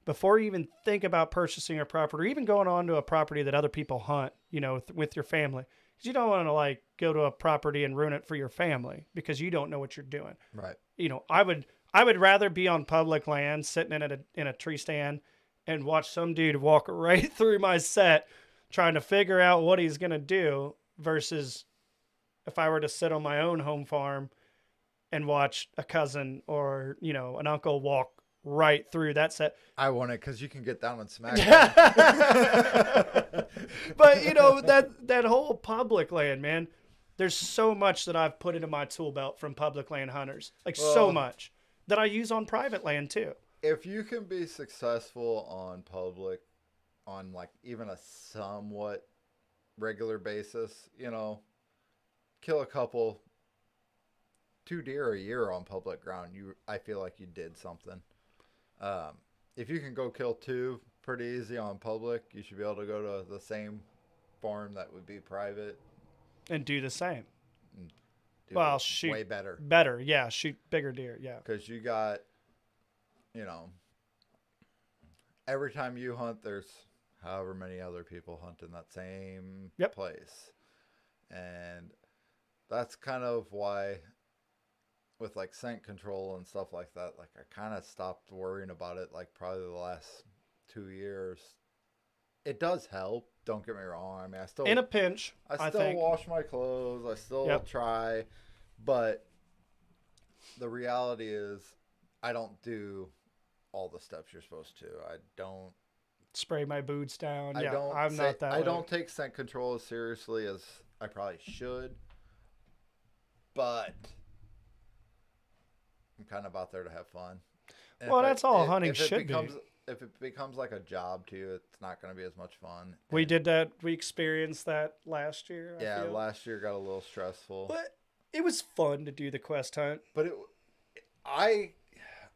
Before you even think about purchasing a property or even going on to a property that other people hunt, with your family. Because you don't want to go to a property and ruin it for your family because you don't know what you're doing. Right. I would rather be on public land sitting in a tree stand and watch some dude walk right through my set trying to figure out what he's going to do versus if I were to sit on my own home farm and watch a cousin or, an uncle walk right through that set. I want it because you can get down and smack But, that whole public land, man, there's so much that I've put into my tool belt from public land hunters. So much that I use on private land too. If you can be successful on public, on even a somewhat regular basis, kill a couple 2 deer a year on public ground, I feel like you did something. If you can go kill 2 pretty easy on public, you should be able to go to the same farm that would be private and do the same. Do Well, it shoot way better. Better, yeah. Shoot bigger deer, yeah. Because you got, every time you hunt, there's however many other people hunt in that same place. And that's kind of why with like scent control and stuff like that, like I kind of stopped worrying about it like probably the last 2 years. It does help, don't get me wrong. I mean, I still in a pinch, I still wash my clothes, I still try, but the reality is I don't do all the steps you're supposed to. I don't spray my boots down. I don't take scent control as seriously as I probably should, but I'm kind of out there to have fun. And well, that's all hunting should be. If it becomes like a job to you, it's not going to be as much fun. We did that. We experienced that last year. Yeah, last year got a little stressful. But it was fun to do the quest hunt. But I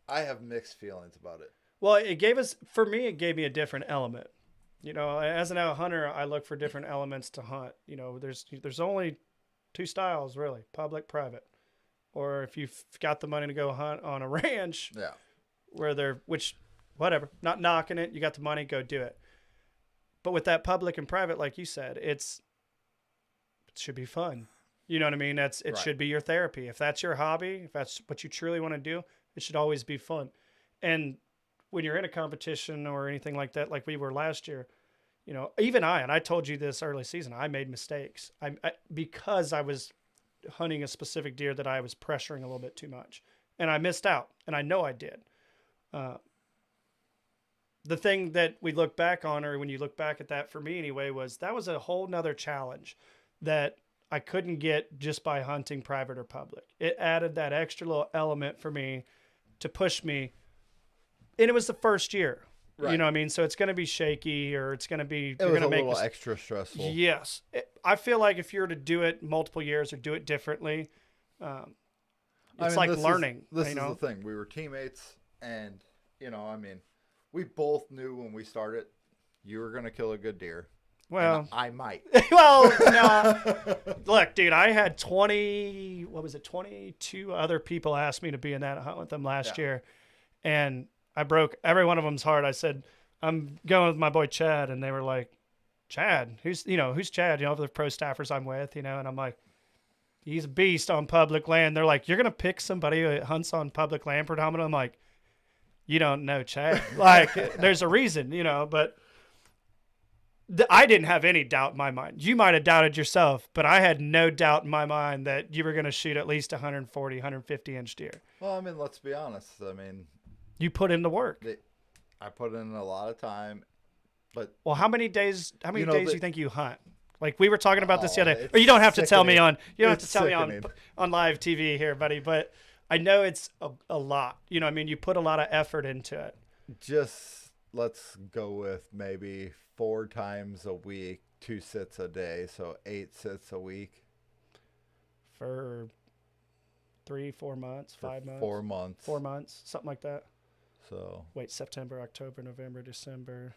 have mixed feelings about it. Well, it gave me a different element. As an out hunter, I look for different elements to hunt. There's only 2 styles really: public, private. Or if you've got the money to go hunt on a ranch, whatever, not knocking it. You got the money, go do it. But with that public and private, like you said, it should be fun. You know what I mean? It should be your therapy. If that's your hobby, if that's what you truly want to do, it should always be fun. And when you're in a competition or anything like that, like we were last year, even and I told you this early season, I made mistakes. Because I was hunting a specific deer that I was pressuring a little bit too much, and I missed out, and I know I did. The thing that we look back on, or when you look back at that for me anyway, that was a whole nother challenge that I couldn't get just by hunting private or public. It added that extra little element for me to push me. And it was the first year, you know what I mean? So it's going to be shaky, or it's going to be, it was a little extra stressful. Yes. I feel like if you were to do it multiple years or do it differently, it's like learning. This is the thing. We were teammates, and, we both knew when we started, you were going to kill a good deer. Well, I might. Well, no. Look, dude, I had 22 other people ask me to be in that hunt with them last year. And I broke every one of them's heart. I said, I'm going with my boy Chad. And they were like, Chad? Who's Chad? The pro staffers I'm with, and I'm like, he's a beast on public land. They're like, you're going to pick somebody who hunts on public land predominantly? I'm like, you don't know Chad. Like, there's a reason, but I didn't have any doubt in my mind. You might have doubted yourself, but I had no doubt in my mind that you were going to shoot at least 140, 150 inch deer. Well, let's be honest. You put in the work. I put in a lot of time, but how many days do you think you hunt? Like we were talking about this the other day. Or you don't have to tell me on live TV here, buddy, but I know it's a lot. You put a lot of effort into it. Just let's go with maybe 4 times a week, 2 sits a day, so 8 sits a week. For 3-4 months, 5 months. 4 months. 4 months, something like that. So wait, September, October, November, December.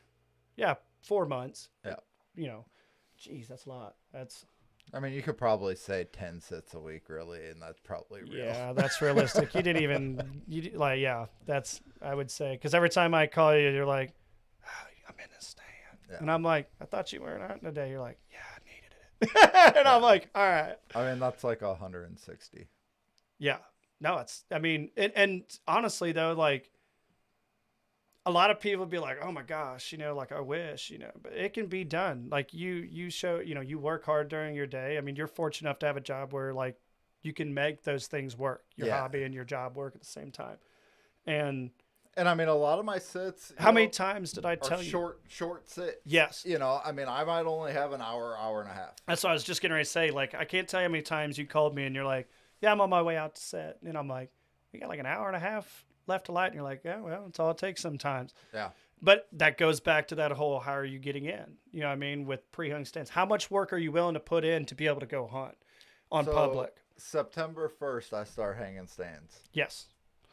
Yeah, 4 months. Yeah. Geez, that's a lot. You could probably say 10 sits a week, really, and that's probably real. Yeah, that's realistic. I would say, because every time I call you, you're like, I'm in the stand. Yeah. And I'm like, I thought you weren't hunting today. You're like, yeah, I needed it. And I'm like, all right. That's like 160. Yeah. No, and honestly, though, like, a lot of people would be like, oh my gosh, like I wish, but it can be done. Like you show, you work hard during your day. You're fortunate enough to have a job where like you can make those things work, your hobby and your job work at the same time. And a lot of my sits, how many times did I tell you? Short sits. Yes. I might only have an hour and a half. That's what I was just getting ready to say. Like, I can't tell you how many times you called me and you're like, yeah, I'm on my way out to set. And I'm like, we got like an hour and a half left to light, and you're like, yeah, well, it's all it takes sometimes. Yeah. But that goes back to that whole, how are you getting in? With pre-hung stands, how much work are you willing to put in to be able to go hunt on public? September 1st, I start hanging stands. Yes.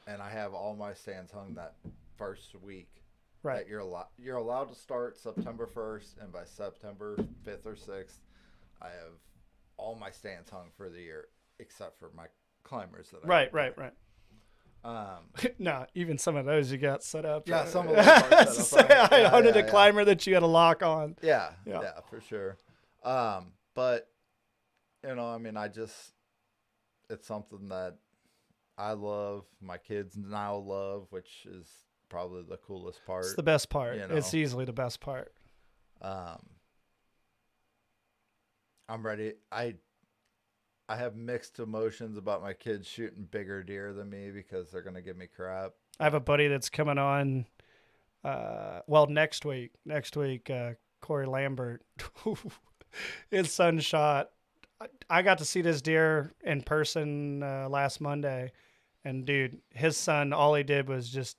And I have all my stands hung that first week. Right. That you're allowed to start September 1st, and by September 5th or 6th, I have all my stands hung for the year, except for my climbers that Right. No, even some of those you got set up. Yeah, some of those are set up. I hunted a climber that you had a lock on. Yeah, for sure. But, you know, I mean, it's something that I love, my kids now love, which is probably the coolest part. It's the best part. You know? It's easily the best part. I'm ready. I have mixed emotions about my kids shooting bigger deer than me because they're going to give me crap. I have a buddy that's coming on, next week, Corey Lambert. His son shot. I got to see this deer in person last Monday, and dude, his son, all he did was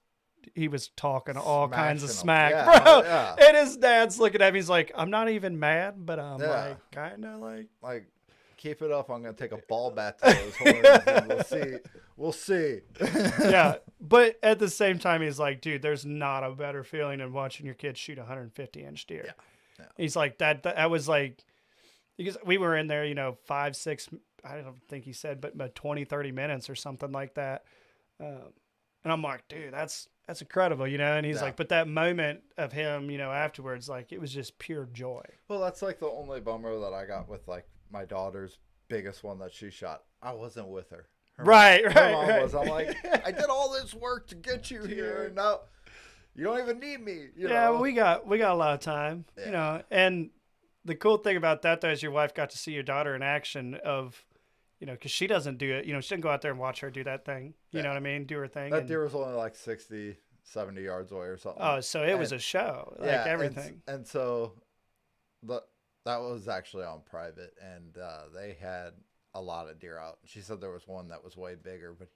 he was talking all kinds of smack, bro. Yeah. And his dad's looking at me. He's like, I'm not even mad, but I'm like, kind of like, keep it up. I'm going to take a ball bat to those horns and we'll see. Yeah. But at the same time, he's like, dude, there's not a better feeling than watching your kid shoot a 150-inch deer. Yeah. He's like, that was like, because we were in there, 5, 6, I don't think he said, but 20, 30 minutes or something like that. And I'm like, dude, that's incredible, and he's like, but that moment of him, afterwards, like, it was just pure joy. Well, that's like the only bummer that I got with like my daughter's biggest one that she shot. I wasn't with her. Her mom was. I'm like, I did all this work to get you here, and now you don't even need me. Yeah, well, we got a lot of time, and the cool thing about that, though, is your wife got to see your daughter in action of, because she doesn't do it. She didn't go out there and watch her do that thing. You know what I mean? Do her thing. That deer was only like 60, 70 yards away or something. Oh, so it was a show, like everything. And so that was actually on private, and they had a lot of deer out. She said there was one that was way bigger, but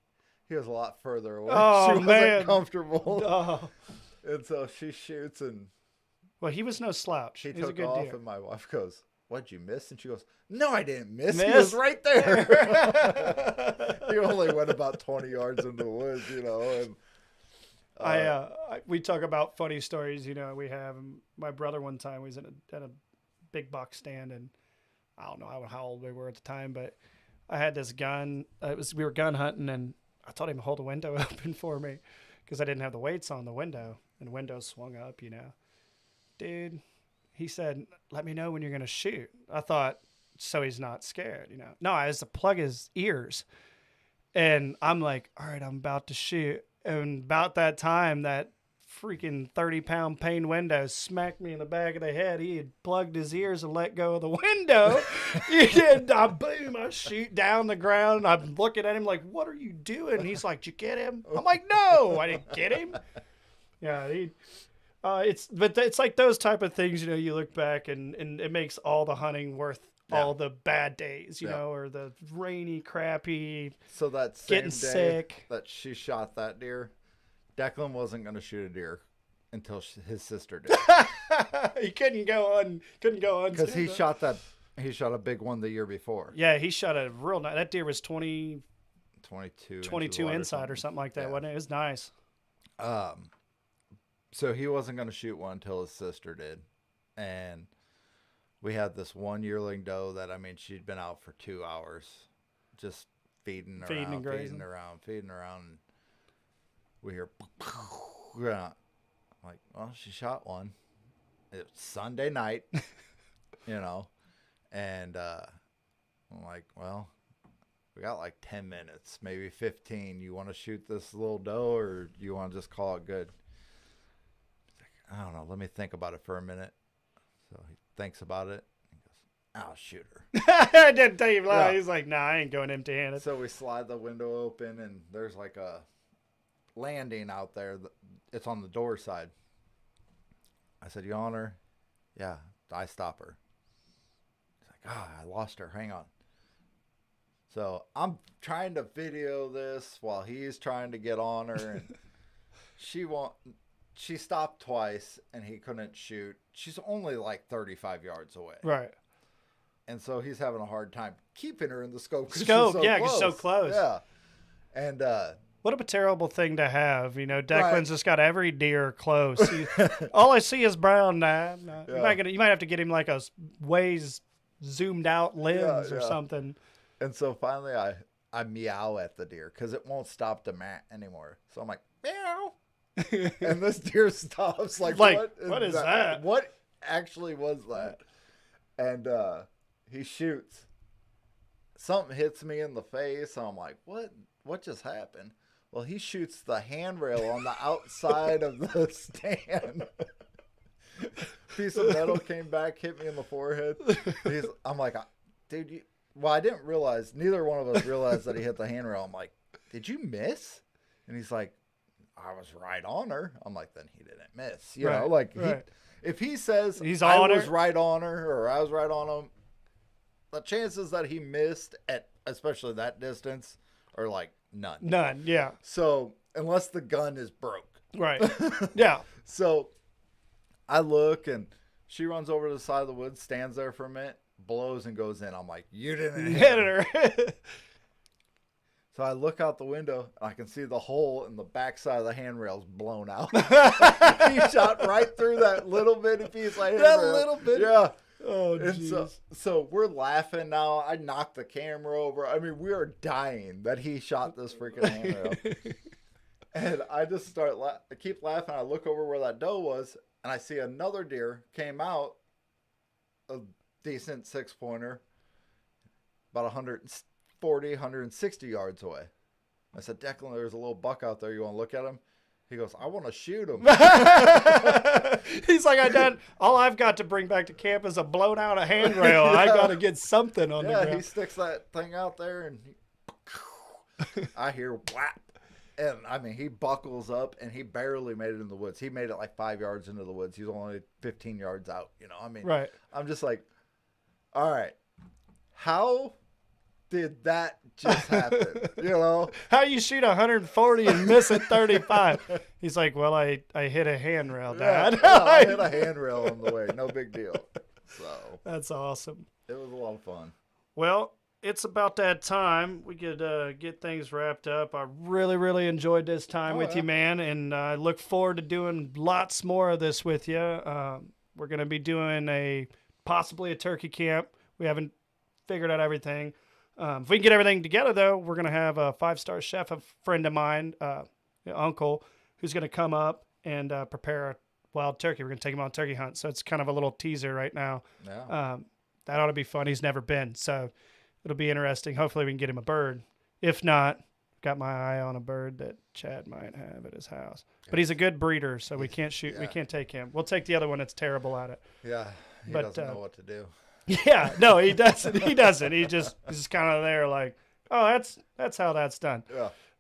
he was a lot further away. Oh, she man. wasn't comfortable. Oh. And so she shoots, and well, he was no slouch. He He's took a good off, deer. and my wife goes, "What'd you miss?" And she goes, "No, I didn't miss. He was right there." He only went about 20 yards into the woods, And we talk about funny stories. We have my brother one time was at a big buck stand, and I don't know how old we were at the time, but I had this gun. We were gun hunting, and I told him to hold the window open for me because I didn't have the weights on the window, and the window swung up. Dude, he said, "Let me know when you're gonna shoot." I thought, so he's not scared, No, I was to plug his ears, and I'm like, all right, I'm about to shoot, and about that time, that freaking 30-pound pane window smacked me in the back of the head. He had plugged his ears and let go of the window. Boom, I shoot down the ground, and I'm looking at him like, what are you doing? And he's like, did you get him? I'm like, no, I didn't get him. Yeah, it's like those type of things, you look back and it makes all the hunting worth all the bad days, or the rainy, crappy, so that same getting day sick that she shot that deer, Declan wasn't going to shoot a deer until his sister did. He couldn't go on because he shot a big one the year before. Yeah, he shot a real nice. That deer was 22 inside or something like that. Wasn't it? It was nice. So he wasn't going to shoot one until his sister did, and we had this one yearling doe that, she'd been out for 2 hours, just feeding around. And we hear, I'm like, well, she shot one. It was Sunday night, and I'm like, well, we got like 10 minutes, maybe 15. You want to shoot this little doe, or do you want to just call it good? I don't know. Let me think about it for a minute. So he thinks about it. He goes, I'll shoot her. I didn't tell you. Yeah. He's like, nah, I ain't going empty-handed. So we slide the window open, and there's like a landing out there. It's on the door side. I said, you on her? Yeah. I stop her. He's like, I lost her. Hang on. So I'm trying to video this while he's trying to get on her, and she stopped twice, and he couldn't shoot. She's only like 35 yards away. Right. And so he's having a hard time keeping her in the scope. 'Cause Scope, she's so yeah, close. she's so close. Yeah. And what a terrible thing to have. You know, Declan's Right. just got every deer close. All I see is brown now. Yeah. You might have to get him like a ways zoomed out lens or yeah. something. And so finally I meow at the deer because it won't stop to mat anymore. So I'm like, meow. And this deer stops. Like what is that? What actually was that? And he shoots. Something hits me in the face. I'm like, what just happened? Well, he shoots the handrail on the outside of the stand. Piece of metal came back, hit me in the forehead. I'm like, dude, well, I didn't realize, neither one of us realized that he hit the handrail. I'm like, did you miss? And he's like, I was right on her. I'm like, then he didn't miss. You know, like, if he says I was right on her or I was right on him, the chances that he missed at especially that distance are like none. None, yeah. So, unless the gun is broke. Right. Yeah. So, I look and she runs over to the side of the woods, stands there for a minute, blows and goes in. I'm like, you didn't hit her. So I look out the window and I can see the hole in the backside of the handrail's blown out. He shot right through that little bitty piece of handrail. That little bit. Yeah. Oh, jeez. So we're laughing now. I knocked the camera over. I mean, we are dying that he shot this freaking handrail. And I just I keep laughing. I look over where that doe was, and I see another deer came out, a decent 6-pointer, about 140, 160 yards away. I said, Declan, there's a little buck out there. You want to look at him? He goes, I want to shoot him. He's like, all I've got to bring back to camp is a blown out handrail. I got to get something on the ground. Yeah, he sticks that thing out there, and I hear whap. And, I mean, he buckles up, and he barely made it in the woods. He made it like 5 yards into the woods. He was only 15 yards out, you know. I mean, right. I'm just like, all right, how did that just happen? You know? How you shoot 140 and miss at 35? He's like, well, I hit a handrail, Dad. Yeah, I hit a handrail on the way. No big deal. So that's awesome. It was a lot of fun. Well, it's about that time. We could get things wrapped up. I really, really enjoyed this time with you, man, and I look forward to doing lots more of this with you. We're going to be doing possibly a turkey camp. We haven't figured out everything. If we can get everything together, though, we're going to have a 5-star chef, a friend of mine, uncle, who's going to come up and prepare a wild turkey. We're going to take him on a turkey hunt. So it's kind of a little teaser right now. Yeah. That ought to be fun. He's never been. So it'll be interesting. Hopefully we can get him a bird. If not, got my eye on a bird that Chad might have at his house. But he's a good breeder, so we can't shoot. Yeah. We can't take him. We'll take the other one that's terrible at it. Yeah, he doesn't know what to do. Yeah, no, he doesn't. He doesn't. He's just kind of there like, oh, that's how that's done.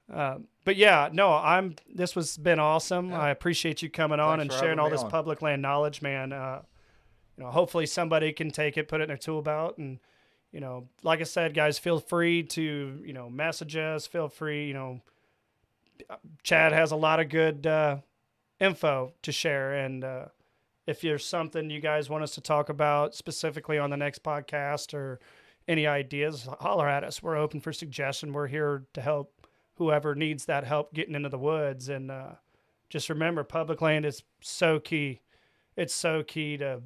Yeah. But yeah, no, this has been awesome. Yeah. I appreciate you coming on and sharing all this public land knowledge, man. Hopefully somebody can take it, put it in their tool belt, and like I said, guys, feel free to message us. Feel free, Chad has a lot of good info to share, and if there's something you guys want us to talk about specifically on the next podcast or any ideas, holler at us. We're open for suggestion. We're here to help whoever needs that help getting into the woods. And just remember, public land is so key. It's so key to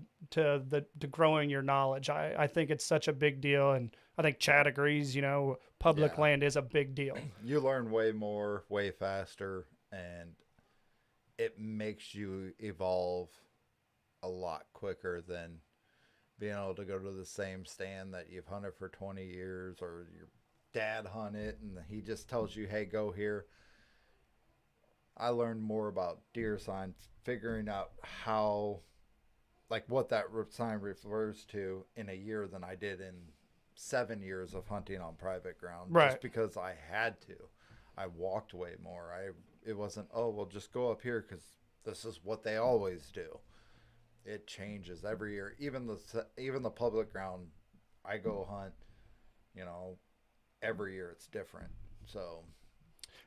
growing your knowledge. I think it's such a big deal, and I think Chad agrees. Public land is a big deal. You learn way more, way faster, and it makes you evolve a lot quicker than being able to go to the same stand that you've hunted for 20 years or your dad hunted and he just tells you, hey, go here. I learned more about deer signs, figuring out what that sign refers to in a year than I did in 7 years of hunting on private ground. Right. Just because I had to. I walked way more. It wasn't, oh, well, just go up here because this is what they always do. It changes every year. Even the public ground I go hunt, every year it's different. So,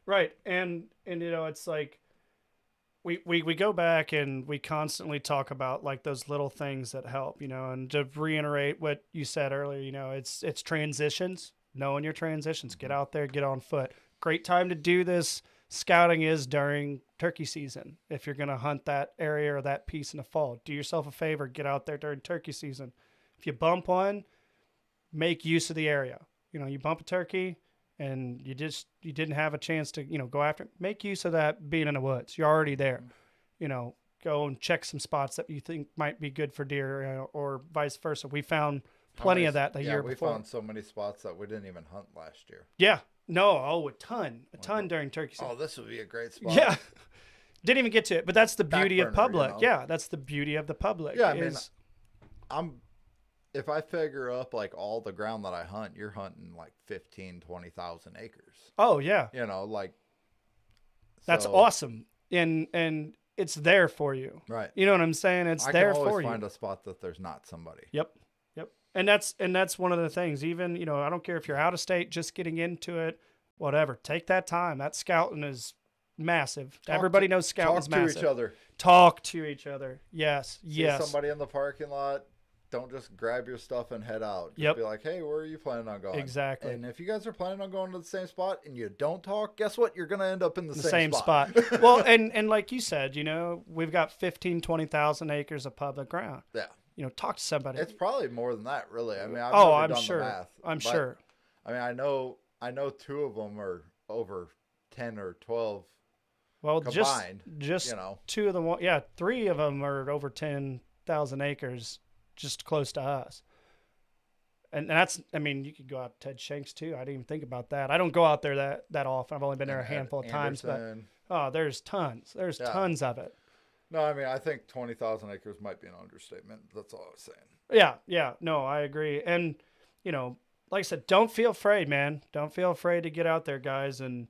right, and it's like we go back and we constantly talk about like those little things that help, and to reiterate what you said earlier, it's transitions, knowing your transitions, get out there, get on foot. Great time to do this scouting is during turkey season. If you're going to hunt that area or that piece in the fall, do yourself a favor, get out there during turkey season. If you bump one, make use of the area. You bump a turkey and you didn't have a chance to, go after it, make use of that being in the woods. You're already there. Go and check some spots that you think might be good for deer, or vice versa. We found plenty of that the year before. We found so many spots that we didn't even hunt last year. Yeah. No, a ton during turkey season. Oh, this would be a great spot. Yeah. Didn't even get to it, but that's the beauty of public. Yeah, that's the beauty of the public. Yeah, if I figure up like all the ground that I hunt, you're hunting like 15, 20,000 acres. Oh yeah. That's awesome. And it's there for you. Right. You know what I'm saying? It's there for you. I can always find a spot that there's not somebody. Yep. And that's one of the things. Even, I don't care if you're out of state, just getting into it, whatever. Take that time. That scouting is massive. Everybody knows scouting is massive. Talk to each other. Yes. See somebody in the parking lot. Don't just grab your stuff and head out. Just be like, hey, where are you planning on going? Exactly. And if you guys are planning on going to the same spot and you don't talk, guess what? You're going to end up in the same spot. Well, and like you said, we've got 15, 20,000 acres of public ground. Yeah. Talk to somebody. It's probably more than that, really. I mean, I'm sure. The math, I'm sure. I mean, I know two of them are over 10 or 12 combined. Just two of them. Yeah, three of them are over 10,000 acres, just close to us. And that's, you could go out to Ted Shanks too. I didn't even think about that. I don't go out there that often. I've only been there a handful of times, but there's tons. There's tons of it. No, I think 20,000 acres might be an understatement. That's all I was saying. Yeah. No, I agree. And, like I said, don't feel afraid, man. Don't feel afraid to get out there, guys, and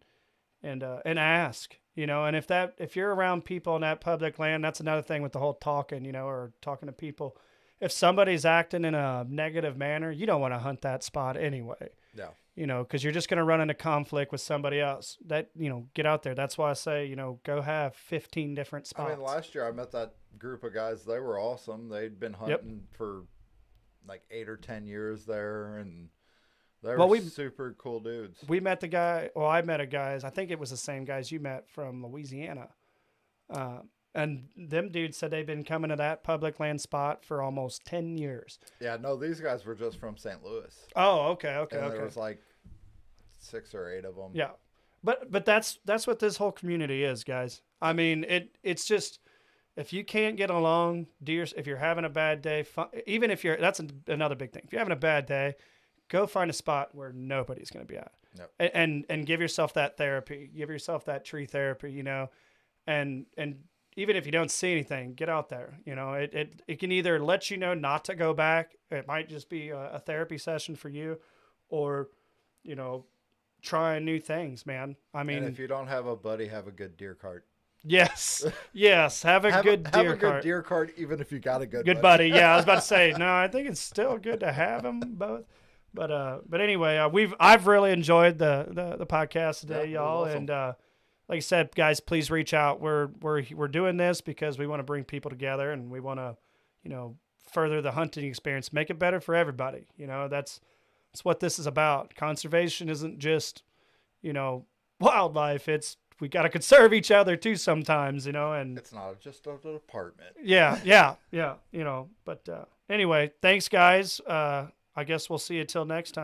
ask, and if you're around people in that public land, that's another thing with the whole talking, or talking to people. If somebody's acting in a negative manner, you don't want to hunt that spot anyway. Yeah. Because you're just going to run into conflict with somebody else. That, get out there. That's why I say, go have 15 different spots. Last year I met that group of guys. They were awesome. They'd been hunting for like 8 or 10 years there, and they were super cool dudes. We met the guy. Well, I met a guys. I think it was the same guys you met from Louisiana. And them dudes said they've been coming to that public land spot for almost 10 years. Yeah, no, these guys were just from St. Louis. Oh, okay. And there was like 6 or 8 of them. Yeah. But that's what this whole community is, guys. It's just, if you can't get along, if you're having a bad day, even if that's another big thing. If you're having a bad day, go find a spot where nobody's going to be at. Yep. And give yourself that therapy. Give yourself that tree therapy, and even if you don't see anything, get out there. It can either let you know not to go back. It might just be a therapy session for you, or, trying new things, man. And if you don't have a buddy, have a good deer cart. Yes. Have a good deer cart, even if you got a good buddy. Yeah, I was about to say, no, I think it's still good to have them both. But anyway, I've really enjoyed the podcast today, y'all, awesome. And like I said, guys, please reach out. We're doing this because we want to bring people together, and we want to, further the hunting experience, make it better for everybody. That's what this is about. Conservation isn't just, wildlife. We got to conserve each other too sometimes, and it's not just a department. Yeah. But anyway, thanks, guys. I guess we'll see you till next time.